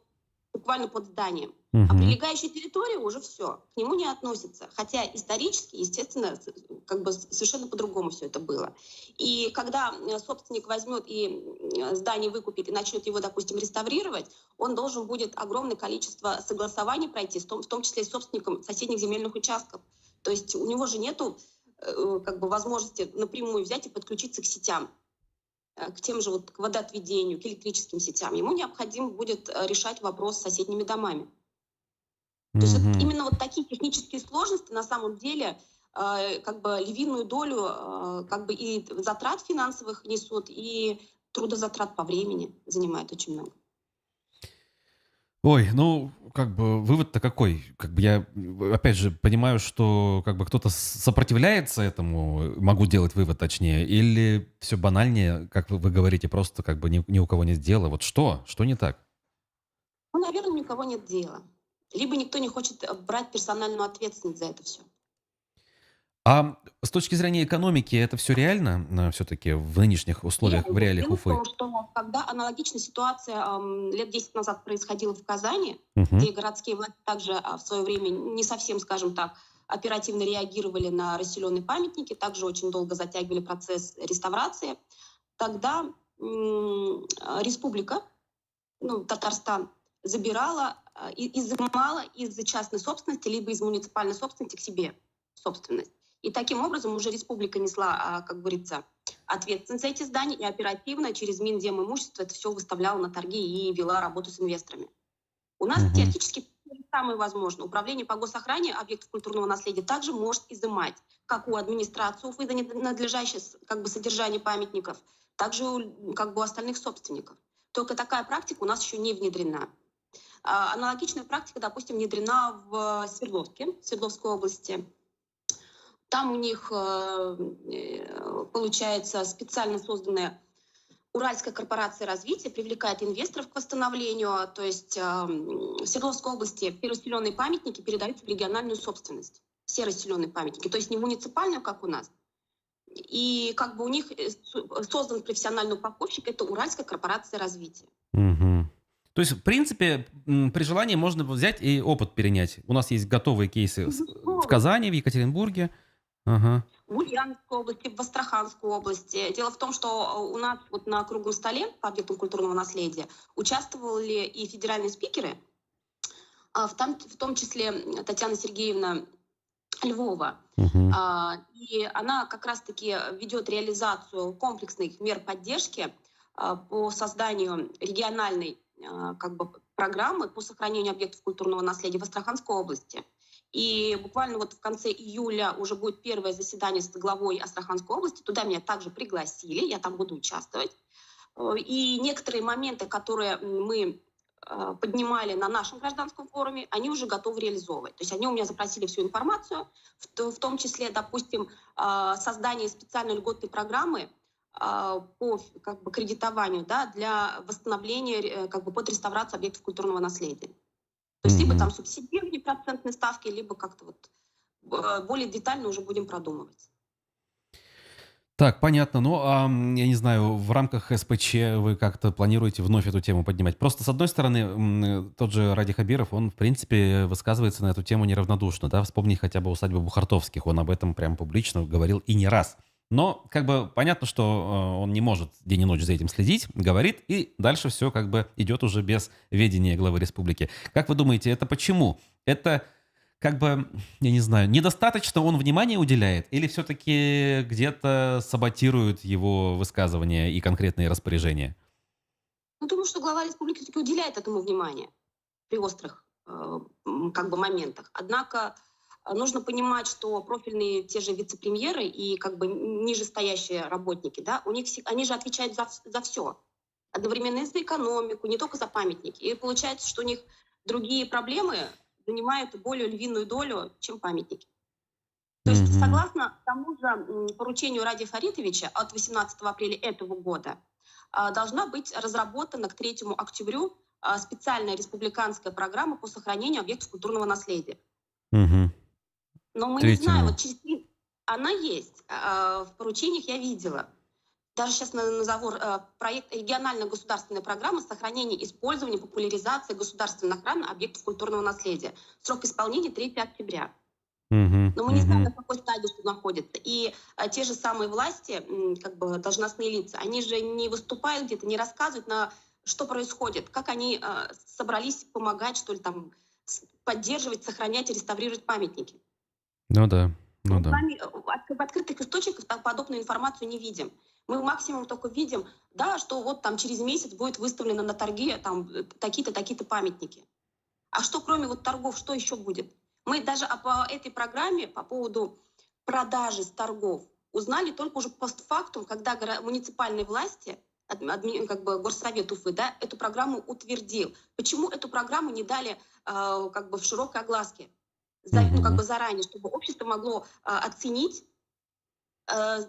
буквально под зданием. А Мгм. прилегающая территория уже все, к нему не относится. Хотя исторически, естественно, как бы совершенно по-другому все это было. И когда собственник возьмет и здание выкупит и начнет его, допустим, реставрировать, он должен будет огромное количество согласований пройти, в том числе и с собственником соседних земельных участков. То есть у него же нету как бы возможности напрямую взять и подключиться к сетям, к тем же вот к водоотведению, к электрическим сетям. Ему необходимо будет решать вопрос с соседними домами. То есть вот Мгм. именно вот такие технические сложности на самом деле как бы львиную долю как бы и затрат финансовых несут, и трудозатрат по времени занимает очень много. Ой, ну, как бы вывод-то какой? Как бы я, опять же, понимаю, что как бы кто-то сопротивляется этому, могу делать вывод точнее, или все банальнее, как вы говорите, просто как бы ни у кого нет дела. Вот что? Что не так? Ну, наверное, ни у кого нет дела. Либо никто не хочет брать персональную ответственность за это все. А с точки зрения экономики это все реально, все-таки в нынешних условиях, в Реально. реалиях Дело в Уфы? том, что когда аналогичная ситуация лет 10 назад происходила в Казани, Мгм. где городские власти также в свое время не совсем, скажем так, оперативно реагировали на расселенные памятники, также очень долго затягивали процесс реставрации, тогда республика, ну, Татарстан, забирала и изымала из частной собственности либо из муниципальной собственности к себе в собственность. И таким образом уже республика несла, как говорится, ответственность за эти здания и оперативно через Минземимущество это все выставляла на торги и вела работу с инвесторами. У нас Мгм. теоретически то же самое возможно. Управление по госохране объектов культурного наследия также может изымать, как у администрации Уфы за ненадлежащее как бы, содержание памятников, также как бы у остальных собственников. Только такая практика у нас еще не внедрена. Аналогичная практика, допустим, внедрена в Свердловской области. Там у них получается специально созданная Уральская корпорация развития привлекает инвесторов к восстановлению. То есть в Свердловской области все расселенные памятники передаются в региональную собственность. Все расселенные памятники. То есть не муниципальную, как у нас. И как бы у них создан профессиональный упаковщик, это Уральская корпорация развития. Мгм. То есть, в принципе, при желании можно взять и опыт перенять. У нас есть готовые кейсы в Безусловно. Казани, в Екатеринбурге. Ага. В Ульяновской области, в Астраханской области. Дело в том, что у нас вот на круглом столе по объектам культурного наследия участвовали и федеральные спикеры, в том числе Татьяна Сергеевна Львова. Мгм. И она как раз-таки ведет реализацию комплексных мер поддержки по созданию региональной как бы, программы по сохранению объектов культурного наследия в Астраханской области. И буквально вот в конце июля уже будет первое заседание с главой Астраханской области. Туда меня также пригласили, я там буду участвовать. И некоторые моменты, которые мы поднимали на нашем гражданском форуме, они уже готовы реализовывать. То есть они у меня запросили всю информацию, в том числе, допустим, создание специальной льготной программы по как бы, кредитованию, да, для восстановления, как бы, под реставрацию объектов культурного наследия. То есть либо Мгм. там субсидирование процентной ставки, либо как-то вот более детально уже будем продумывать. Так, понятно. Ну, я не знаю, в рамках СПЧ вы как-то планируете вновь эту тему поднимать? Просто, с одной стороны, тот же Ради Хабиров, он, в принципе, высказывается на эту тему неравнодушно, да, вспомни хотя бы усадьбу Бухартовских, он об этом прям публично говорил и не раз. Но, как бы, понятно, что он не может день и ночь за этим следить, говорит, и дальше все как бы идет уже без ведения главы республики. Как вы думаете, это почему? Это как бы, я не знаю, недостаточно он внимания уделяет или все-таки где-то саботирует его высказывания и конкретные распоряжения? Ну, думаю, что глава республики все-таки уделяет этому внимание при острых как бы моментах. Однако нужно понимать, что профильные те же вице-премьеры и как бы нижестоящие работники, да, у них они же отвечают за все. одновременно и за экономику, не только за памятники. И получается, что у них другие проблемы занимают более львиную долю, чем памятники. То есть, Мгм. согласно тому же поручению Ради Фаритовича от 18 апреля этого года, должна быть разработана к 3 октябрю специальная республиканская программа по сохранению объектов культурного наследия. Мгм. Но мы не знаем, Третьему. вот она есть, в поручениях я видела. Даже сейчас назову проект региональная государственная программа сохранения, использования, популяризации государственной охраны объектов культурного наследия. Срок исполнения 3 октября. Мгм. Но мы не знаем, Мгм. на какой стадии что находится. И те же самые власти, как бы должностные лица, они же не выступают где-то, не рассказывают, что происходит, как они собрались помогать, что ли, там, поддерживать, сохранять и реставрировать памятники. Ну да. Ну Мы с да. вами в открытых источниках подобную информацию не видим. Мы максимум только видим, да, что вот там через месяц будет выставлено на торге там такие-то, такие-то памятники. А что кроме вот торгов, что еще будет? Мы даже по этой программе, по поводу продажи с торгов, узнали только уже постфактум, когда муниципальные власти, как бы горсовет Уфы, да, эту программу утвердил. Почему эту программу не дали как бы в широкой огласке? Ну, как Мгм. бы заранее, чтобы общество могло оценить,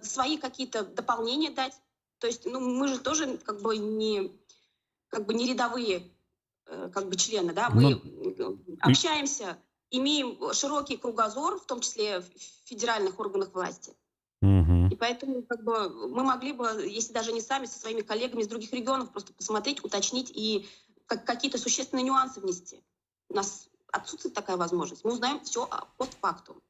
свои какие-то дополнения дать. То есть, ну, мы же тоже как бы не рядовые как бы члены, да, мы Ну, и общаемся, имеем широкий кругозор, в том числе в федеральных органах власти. Мгм. И поэтому как бы мы могли бы, если даже не сами, со своими коллегами из других регионов просто посмотреть, уточнить и какие-то существенные нюансы внести. У нас отсутствует такая возможность. Мы узнаем все постфактум.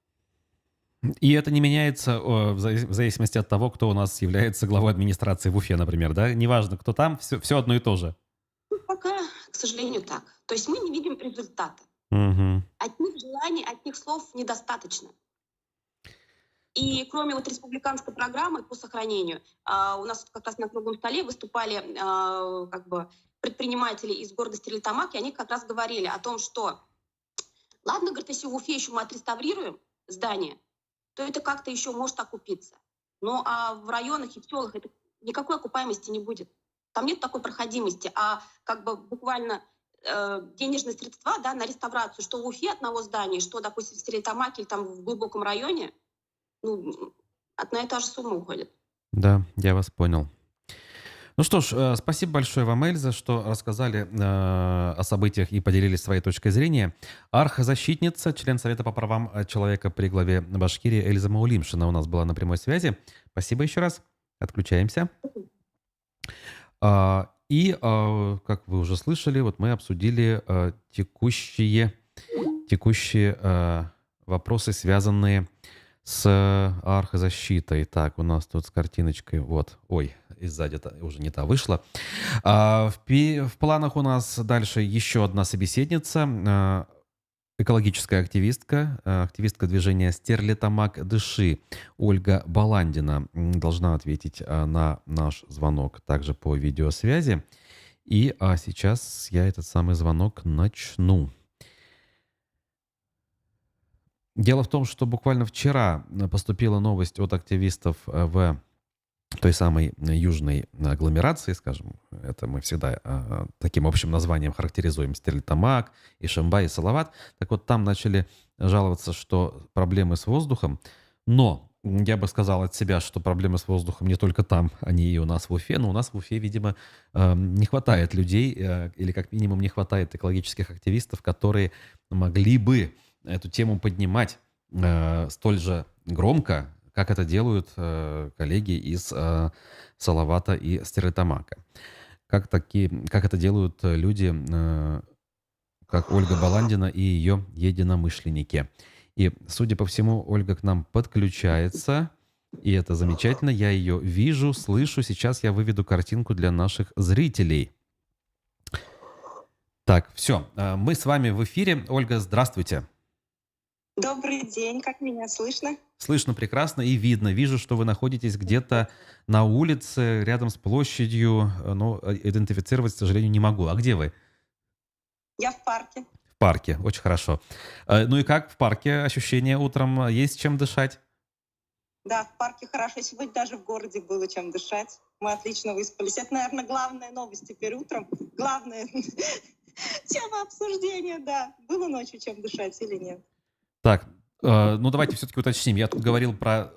И это не меняется в зависимости от того, кто у нас является главой администрации в Уфе, например, да? Неважно, кто там, все одно и то же. Ну, пока, к сожалению, так. То есть мы не видим результата. Мгм. От них желаний, от них слов недостаточно. И кроме вот республиканской программы по сохранению, у нас как раз на круглом столе выступали как бы предприниматели из города Стерлитамак, и они как раз говорили о том, что ладно, говорит, если в Уфе еще мы отреставрируем здание, то это как-то еще может окупиться. Ну а в районах и в селах это никакой окупаемости не будет. Там нет такой проходимости, а как бы буквально денежные средства, да, на реставрацию, что в Уфе одного здания, что, допустим, в Стерлитамаке или там в глубоком районе, ну, одна и та же сумма уходит. Да, я вас понял. Ну что ж, спасибо большое вам, Эльза, что рассказали о событиях и поделились своей точкой зрения. Архозащитница, член Совета по правам человека при главе Башкирии Эльза Маулимшина у нас была на прямой связи. Спасибо еще раз. Отключаемся. Как вы уже слышали, вот мы обсудили текущие вопросы, связанные с архозащитой. Так, у нас тут с картиночкой, вот, ой, и сзади уже не та вышла. В планах у нас дальше еще одна собеседница, экологическая активистка, активистка движения «Стерлитамак Дыши» Ольга Баландина должна ответить на наш звонок также по видеосвязи. И сейчас я этот самый звонок начну. Дело в том, что буквально вчера поступила новость от активистов в той самой южной агломерации, скажем, это мы всегда таким общим названием характеризуем: Стерлитамак, Ишимбай и Салават. Так вот, там начали жаловаться, что проблемы с воздухом, но я бы сказал от себя, что проблемы с воздухом не только там, они и у нас в Уфе, но у нас в Уфе, видимо, не хватает людей, или как минимум не хватает экологических активистов, которые могли бы эту тему поднимать столь же громко, как это делают коллеги из Салавата и Стерлитамака. Как это делают люди, как Ольга Баландина и ее единомышленники. И, судя по всему, Ольга к нам подключается, и это замечательно. Я ее вижу, слышу. Сейчас я выведу картинку для наших зрителей. Так, все. Мы с вами в эфире. Ольга, здравствуйте. Добрый день, как меня слышно? Слышно прекрасно и видно. Вижу, что вы находитесь где-то на улице, рядом с площадью, но идентифицировать, к сожалению, не могу. А где вы? Я в парке. В парке. Очень хорошо. Ну и как в парке ощущения утром? Есть чем дышать? Да, в парке хорошо. Сегодня даже в городе было чем дышать. мы отлично выспались. Это, наверное, главная новость теперь утром. Главная тема обсуждения, да. Было ночью чем дышать или нет? Так, ну давайте все-таки уточним. Я тут говорил про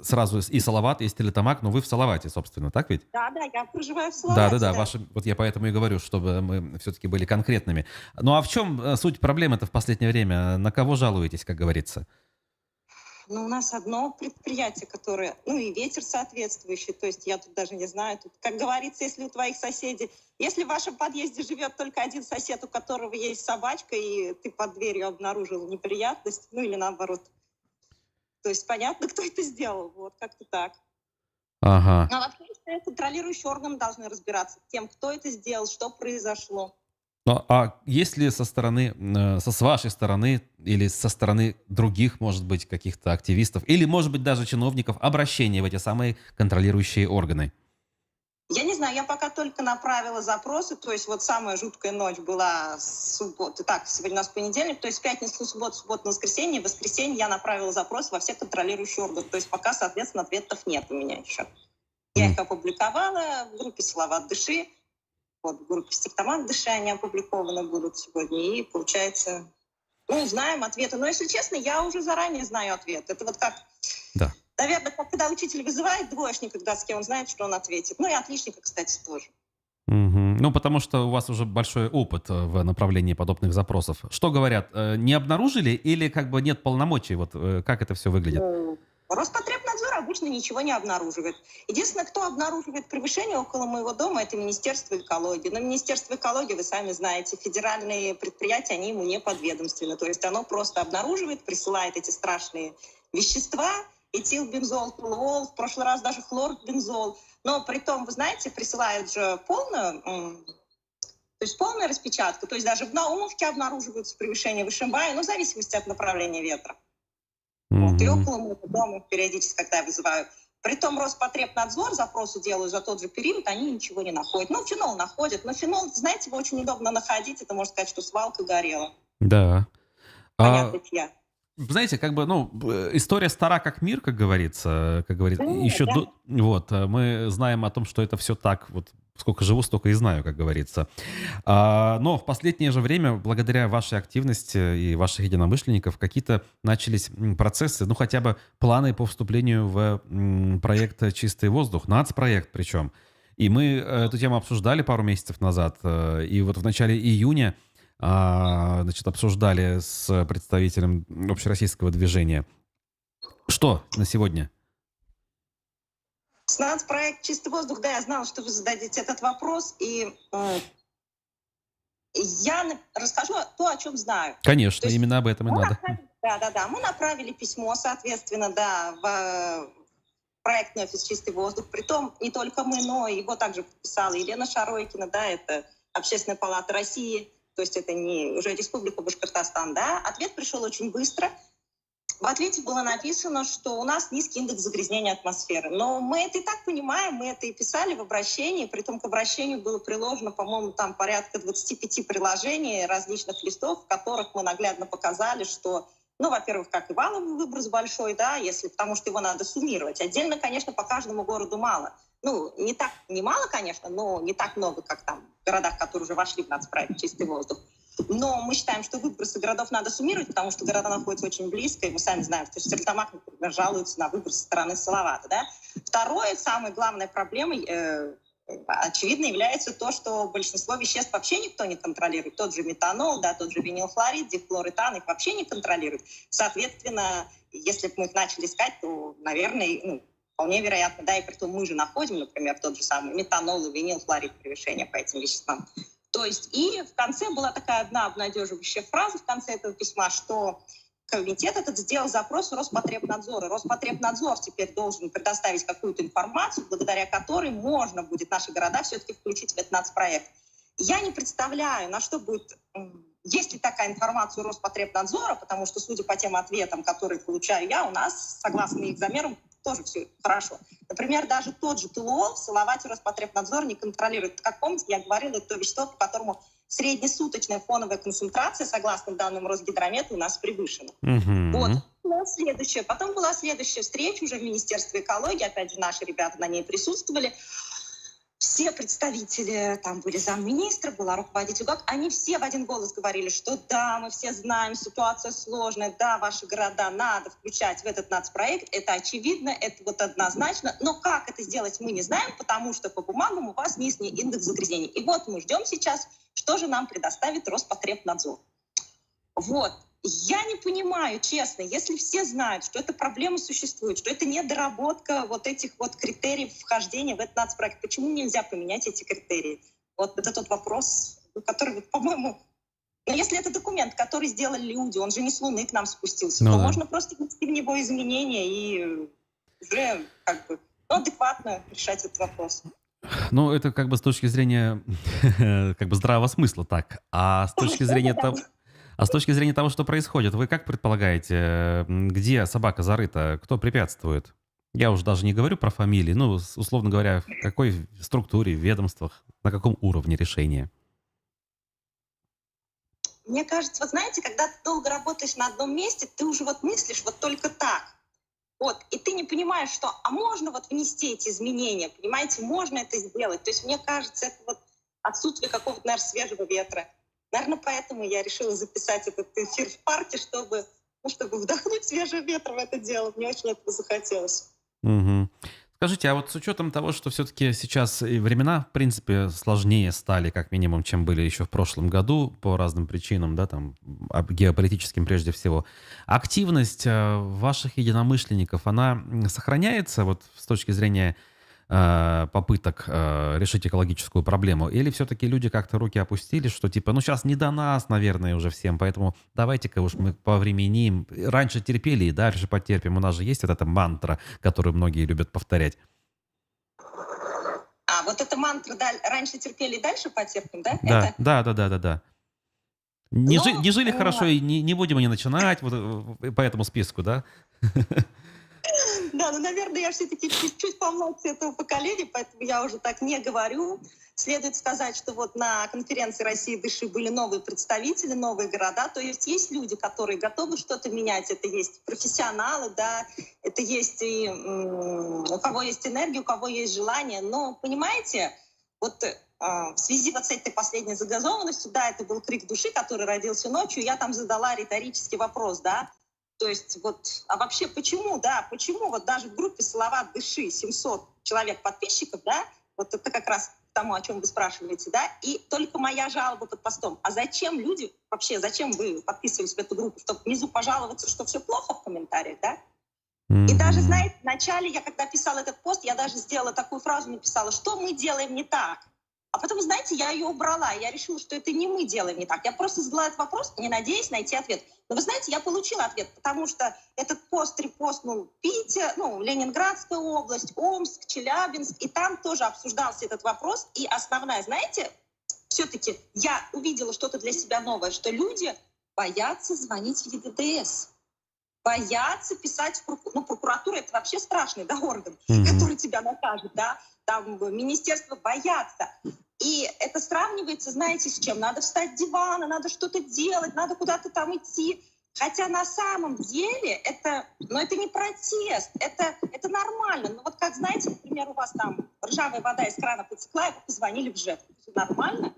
сразу и Салават, и Стерлитамак, но вы в Салавате, собственно, так ведь? Да, я проживаю в Да, Словакии, да. вот я поэтому и говорю, чтобы мы все-таки были конкретными. Ну а в чем суть проблемы-то в последнее время? На кого жалуетесь, как говорится? Ну, у нас одно предприятие, которое, ну и ветер соответствующий, то есть я тут даже не знаю, тут, как говорится, если у твоих соседей, если в вашем подъезде живет только один сосед, у которого есть собачка, и ты под дверью обнаружил неприятность, ну или наоборот, то есть понятно, кто это сделал, вот как-то так. Ага. Но вообще, я считаю, контролирующие органы должны разбираться тем, кто это сделал, что произошло. Ну, а есть ли со стороны, с вашей стороны или со стороны других, может быть, каких-то активистов, или, может быть, даже чиновников, обращение в эти самые контролирующие органы? Я не знаю, я пока только направила запросы, то есть вот самая жуткая ночь была с субботы, так, сегодня у нас понедельник, то есть в пятницу, субботу, на воскресенье, в воскресенье я направила запрос во все контролирующие органы, то есть пока, соответственно, ответов нет у меня еще. Я их опубликовала в группе «Салават Дыши», вот в группе «Стерлитамак Дыши» они опубликованы будут сегодня, и получается, ну, знаем ответы, но, если честно, я уже заранее знаю ответ, это вот как... Да. Наверное, когда учитель вызывает двоечника к доске, он знает, что он ответит. Ну и отличника, кстати, тоже. Мгм. Ну, потому что у вас уже большой опыт в направлении подобных запросов. Что говорят, не обнаружили или как бы нет полномочий? Вот как это все выглядит? Роспотребнадзор обычно ничего не обнаруживает. Единственное, кто обнаруживает превышение около моего дома, это Министерство экологии. Но Министерство экологии, вы сами знаете, федеральные предприятия, они ему не подведомственны. То есть оно просто обнаруживает, присылает эти страшные вещества, этилбензол, толуол, в прошлый раз даже хлорбензол. Но при том, вы знаете, присылают же полную, то есть полная распечатка. То есть даже в Наумовке обнаруживаются превышения Вышимбая, ну, в зависимости от направления ветра. Вот, и около моего дома периодически, когда я вызываю. Притом Роспотребнадзор запросы делаю за тот же период, они ничего не находят. Ну, фенол находят, но фенол, знаете, его очень удобно находить. Это можно сказать, что свалка горела. Да. Понятно, я. Знаете, как бы, ну, история стара как мир, как говорится, еще да. вот, мы знаем о том, что это все так, вот, сколько живу, столько и знаю, как говорится. Но в последнее же время, благодаря вашей активности и ваших единомышленников, какие-то начались процессы, ну, хотя бы планы по вступлению в проект «Чистый воздух», нацпроект причем. И мы эту тему обсуждали пару месяцев назад, и вот в начале июня значит, обсуждали с представителем общероссийского движения. Что на сегодня? Нацпроект «Чистый воздух», да, я знала, что вы зададите этот вопрос, и я расскажу то, о чем знаю. Конечно, именно об этом и надо. Да, мы направили письмо, соответственно, да, в проектный офис «Чистый воздух». Притом не только мы, но его также подписала Елена Шаройкина, да, это Общественная палата России, то есть это не уже Республика Башкортостан, да. Ответ пришел очень быстро. В ответе было написано, что у нас низкий индекс загрязнения атмосферы. Но мы это и так понимаем, мы это и писали в обращении. Притом к обращению было приложено, по-моему, там порядка 25 приложений различных листов, в которых мы наглядно показали, что, ну, во-первых, как и валовый выброс большой, да, если, потому что его надо суммировать. Отдельно, конечно, по каждому городу мало. Ну, не мало, конечно, но не так много, как там в городах, которые уже вошли в нацпроект «Чистый воздух». Но мы считаем, что выбросы городов надо суммировать, потому что города находятся очень близко, и мы сами знаем, что Стерлитамак, например, жалуется на выброс со стороны Салавата. Да? Второе, самая главная проблема, очевидно, является то, что большинство веществ вообще никто не контролирует. Тот же метанол, да, тот же винилхлорид, дихлоретан, их вообще не контролируют. Соответственно, если бы мы их начали искать, то, наверное, вполне вероятно, да, и притом мы же находим, например, тот же самый метанол и винилхлорид, превышение по этим веществам. То есть и в конце была такая одна обнадеживающая фраза в конце этого письма, что комитет этот сделал запрос в Роспотребнадзор. И Роспотребнадзор теперь должен предоставить какую-то информацию, благодаря которой можно будет наши города все-таки включить в этот нацпроект. Я не представляю, на что будет... Есть ли такая информация у Роспотребнадзора, потому что, судя по тем ответам, которые получаю я, у нас, согласно их замерам, тоже все хорошо. Например, даже тот же толуол в Салавате Роспотребнадзор не контролирует. Как помните, я говорила, это то вещество, по которому среднесуточная фоновая концентрация, согласно данным Росгидромета, у нас превышена. Вот. Потом была следующая встреча уже в Министерстве экологии, опять же, наши ребята на ней присутствовали. все представители, там были замминистра, была руководитель ГОК, они все в один голос говорили, что да, мы все знаем, ситуация сложная, да, ваши города надо включать в этот нацпроект, это очевидно, это вот однозначно, но как это сделать мы не знаем, потому что по бумагам у вас низкий индекс загрязнений. И вот мы ждем сейчас, что же нам предоставит Роспотребнадзор. Вот. Я не понимаю, честно, если все знают, что эта проблема существует, что это недоработка вот этих вот критериев вхождения в этот нацпроект, почему нельзя поменять эти критерии? Вот это тот вопрос, который, вот, по-моему, но если это документ, который сделали люди, он же не с Луны к нам спустился, Ну то да. можно просто внести в него изменения и уже как бы адекватно решать этот вопрос. Ну, это как бы с точки зрения как бы здравого смысла так. А с точки зрения того, что происходит, вы как предполагаете, где собака зарыта, кто препятствует? Я уже даже не говорю про фамилии, ну, условно говоря, в какой структуре, в ведомствах, на каком уровне решения? Мне кажется, вот знаете, когда ты долго работаешь на одном месте, ты уже вот мыслишь вот только так. Вот, и ты не понимаешь, что, а можно вот внести эти изменения, понимаете, можно это сделать. То есть мне кажется, это вот отсутствие какого-то, наверное, свежего ветра. Наверное, поэтому я решила записать этот эфир в парке, чтобы вдохнуть свежий ветер в это дело. Мне очень этого захотелось. Мгм. Скажите, а вот с учетом того, что все-таки сейчас и времена, в принципе, сложнее стали, как минимум, чем были еще в прошлом году, по разным причинам, да, там, геополитическим прежде всего, активность ваших единомышленников, она сохраняется вот с точки зрения попыток решить экологическую проблему? Или все-таки люди как-то руки опустили, что типа, ну сейчас не до нас, наверное, уже всем, поэтому давайте-ка уж мы повременим. Раньше терпели и дальше потерпим. У нас же есть вот эта мантра, которую многие любят повторять. А, вот эта мантра «раньше терпели, дальше потерпим», да? Да, Это? да. Не, Ну, не жили хорошо и не будем и не начинать вот по этому списку, да? Да, ну, наверное, я все-таки чуть-чуть помладше этого поколения, поэтому я уже так не говорю. Следует сказать, что вот на конференции «Россия, дыши» были новые представители, новые города. То есть люди, которые готовы что-то менять. Это есть профессионалы, да, это есть и у кого есть энергия, у кого есть желание. Но, понимаете, вот в связи вот с этой последней загазованностью, да, это был крик души, который родился ночью, я там задала риторический вопрос, да, то есть вот, а вообще почему, да, почему вот даже в группе «Салават Дыши» 700 человек подписчиков, да, вот это как раз к тому, о чем вы спрашиваете, да, и только моя жалоба под постом. А зачем люди, вообще, зачем вы подписывались в эту группу, чтобы внизу пожаловаться, что все плохо в комментариях, да? И даже, знаете, вначале я, когда писала этот пост, я даже сделала такую фразу, написала, что мы делаем не так. А потом, знаете, я ее убрала, и я решила, что это не мы делаем не так. Я просто задала этот вопрос, не надеясь найти ответ. Но вы знаете, я получила ответ, потому что этот пост репостнул Питер, Ленинградская область, Омск, Челябинск, и там тоже обсуждался этот вопрос. И основная, знаете, все-таки я увидела что-то для себя новое, что люди боятся звонить в ЕДДС. Боятся писать в прокуратуру. Прокуратура — это вообще страшный, да, орган, который тебя накажет, да. Там министерство боятся. И это сравнивается, знаете, с чем? Надо встать с дивана, надо что-то делать, надо куда-то там идти. Хотя на самом деле это не протест, это нормально. Ну вот как, знаете, например, у вас там ржавая вода из крана потекла, и вы позвонили в ЖЭК. Это нормально.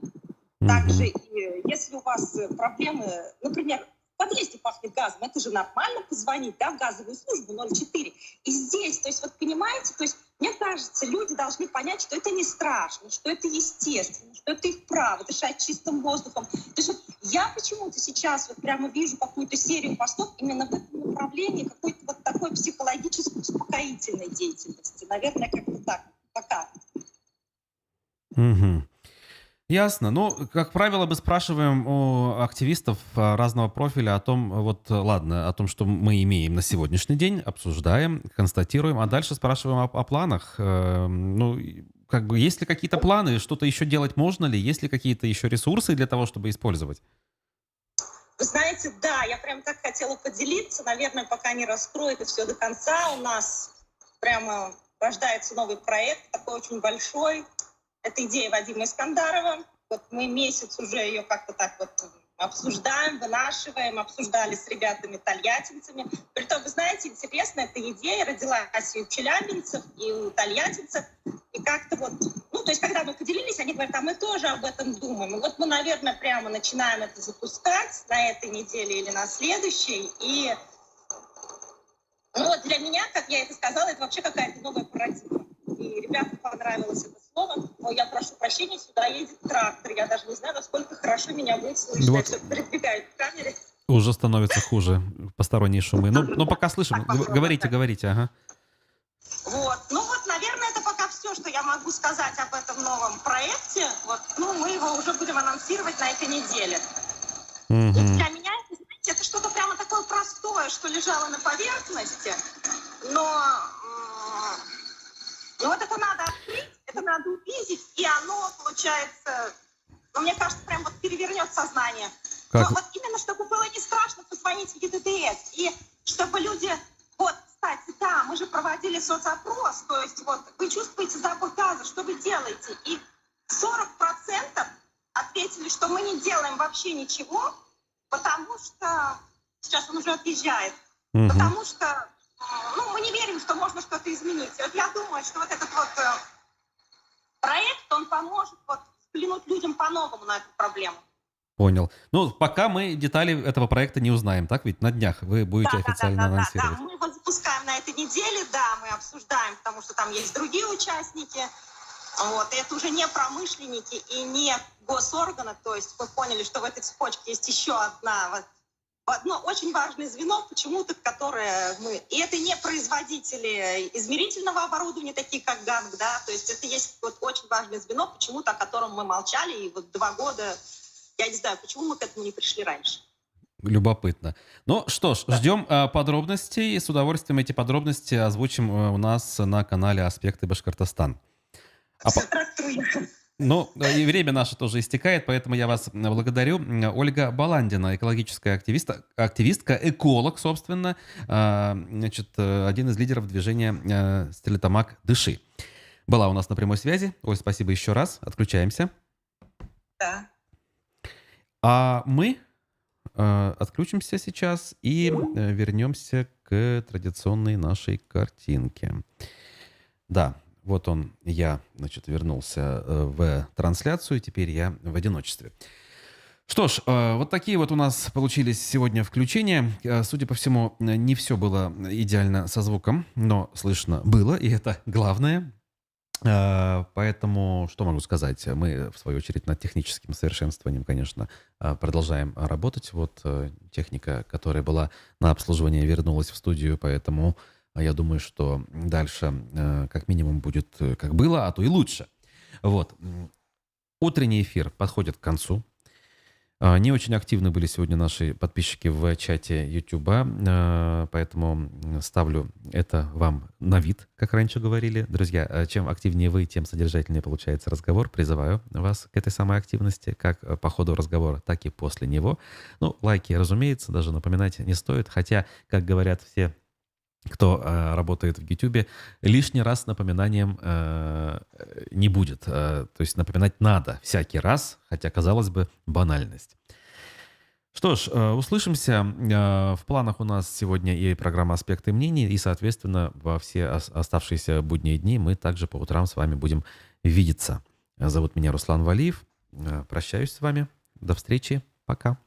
Также, и если у вас проблемы, например, в подъезде пахнет газом, это же нормально позвонить, да, в газовую службу 04. И здесь, то есть, вот понимаете, то есть, мне кажется, люди должны понять, что это не страшно, что это естественно, что это их право дышать чистым воздухом. То есть вот я почему-то сейчас вот прямо вижу какую-то серию постов именно в этом направлении, какой-то вот такой психологической успокоительной деятельности. Наверное, как-то так. Пока. Ясно. Ну, как правило, мы спрашиваем у активистов разного профиля о том, о том, что мы имеем на сегодняшний день, обсуждаем, констатируем, а дальше спрашиваем о планах. Есть ли какие-то планы, что-то еще делать можно ли, есть ли какие-то еще ресурсы для того, чтобы использовать? Вы знаете, да, я прям так хотела поделиться, наверное, пока не раскрою это все до конца, у нас прямо рождается новый проект, такой очень большой. Это идея Вадима Искандарова. Вот мы месяц уже ее как-то так вот обсуждаем, вынашиваем, обсуждали с ребятами-тольяттинцами. Притом, вы знаете, интересно, эта идея родилась и у челябинцев, и у тольяттинцев. И как-то вот, то есть, когда мы поделились, они говорят, а мы тоже об этом думаем. И вот мы, наверное, прямо начинаем это запускать на этой неделе или на следующей. И ну, вот для меня, как я это сказала, это вообще какая-то новая парадигма. И ребятам понравилось это слово. Но я прошу прощения, сюда едет трактор. Я даже не знаю, насколько хорошо меня будет слышно. Вот. Я все передвигаю в камере. Уже становится хуже, посторонние шумы. Но пока слышим. Так, попробуем, Говорите, так. говорите, ага. Вот. Ну вот, наверное, это пока все, что я могу сказать об этом новом проекте. Вот, ну, мы его уже будем анонсировать на этой неделе. И Мгм. для меня, это, знаете, это что-то прямо такое простое, что лежало на поверхности, но вот это надо открыть, это надо увидеть, и оно, получается, ну, мне кажется, прям вот перевернет сознание. Как? Но вот именно, чтобы было не страшно позвонить в ЕДТС, и чтобы люди, вот, кстати, да, мы же проводили соцопрос, то есть вот вы чувствуете запах газа, что вы делаете? И 40% ответили, что мы не делаем вообще ничего, потому что, сейчас он уже отъезжает, Мгм. потому что, ну, мы не верим, что можно что-то изменить. И вот я думаю, что вот этот вот проект, он поможет вот взглянуть людям по-новому на эту проблему. Понял. Ну, пока мы детали этого проекта не узнаем, так ведь? На днях вы будете официально анонсировать. Мы его запускаем на этой неделе, да, мы обсуждаем, потому что там есть другие участники. Вот, и это уже не промышленники и не госорганы, то есть мы поняли, что в этой цепочке есть еще одно очень важное звено, почему-то, которое мы... И это не производители измерительного оборудования, такие как ГАНГ, да, то есть это есть вот очень важное звено, почему-то, о котором мы молчали, и вот 2 года, я не знаю, почему мы к этому не пришли раньше. Любопытно. Ну что ж, ждем подробностей. С удовольствием эти подробности озвучим у нас на канале «Аспекты Башкортостан». Трактую. Ну, и время наше тоже истекает, поэтому я вас благодарю. Ольга Баландина, экологическая активистка, эколог, собственно, значит, один из лидеров движения «Стерлитамак. Дыши». Была у нас на прямой связи. Оль, спасибо еще раз. Отключаемся. Да. А мы отключимся сейчас и вернемся к традиционной нашей картинке. Да, вот он, я, значит, вернулся в трансляцию, теперь я в одиночестве. Что ж, вот такие вот у нас получились сегодня включения. Судя по всему, не все было идеально со звуком, но слышно было, и это главное. Поэтому, что могу сказать? Мы, в свою очередь, над техническим совершенствованием, конечно, продолжаем работать. Вот техника, которая была на обслуживание, вернулась в студию, поэтому я думаю, что дальше как минимум будет как было, а то и лучше. Вот. Утренний эфир подходит к концу. Не очень активны были сегодня наши подписчики в чате Ютуба, поэтому ставлю это вам на вид, как раньше говорили. Друзья, чем активнее вы, тем содержательнее получается разговор. Призываю вас к этой самой активности, как по ходу разговора, так и после него. Ну, лайки, разумеется, даже напоминать не стоит, хотя, как говорят все, кто работает в Ютубе, лишний раз напоминанием не будет. То есть напоминать надо всякий раз, хотя, казалось бы, банальность. Что ж, услышимся. В планах у нас сегодня и программа «Аспекты мнений», и, соответственно, во все оставшиеся будние дни мы также по утрам с вами будем видеться. Зовут меня Руслан Валиев. Прощаюсь с вами. До встречи. Пока.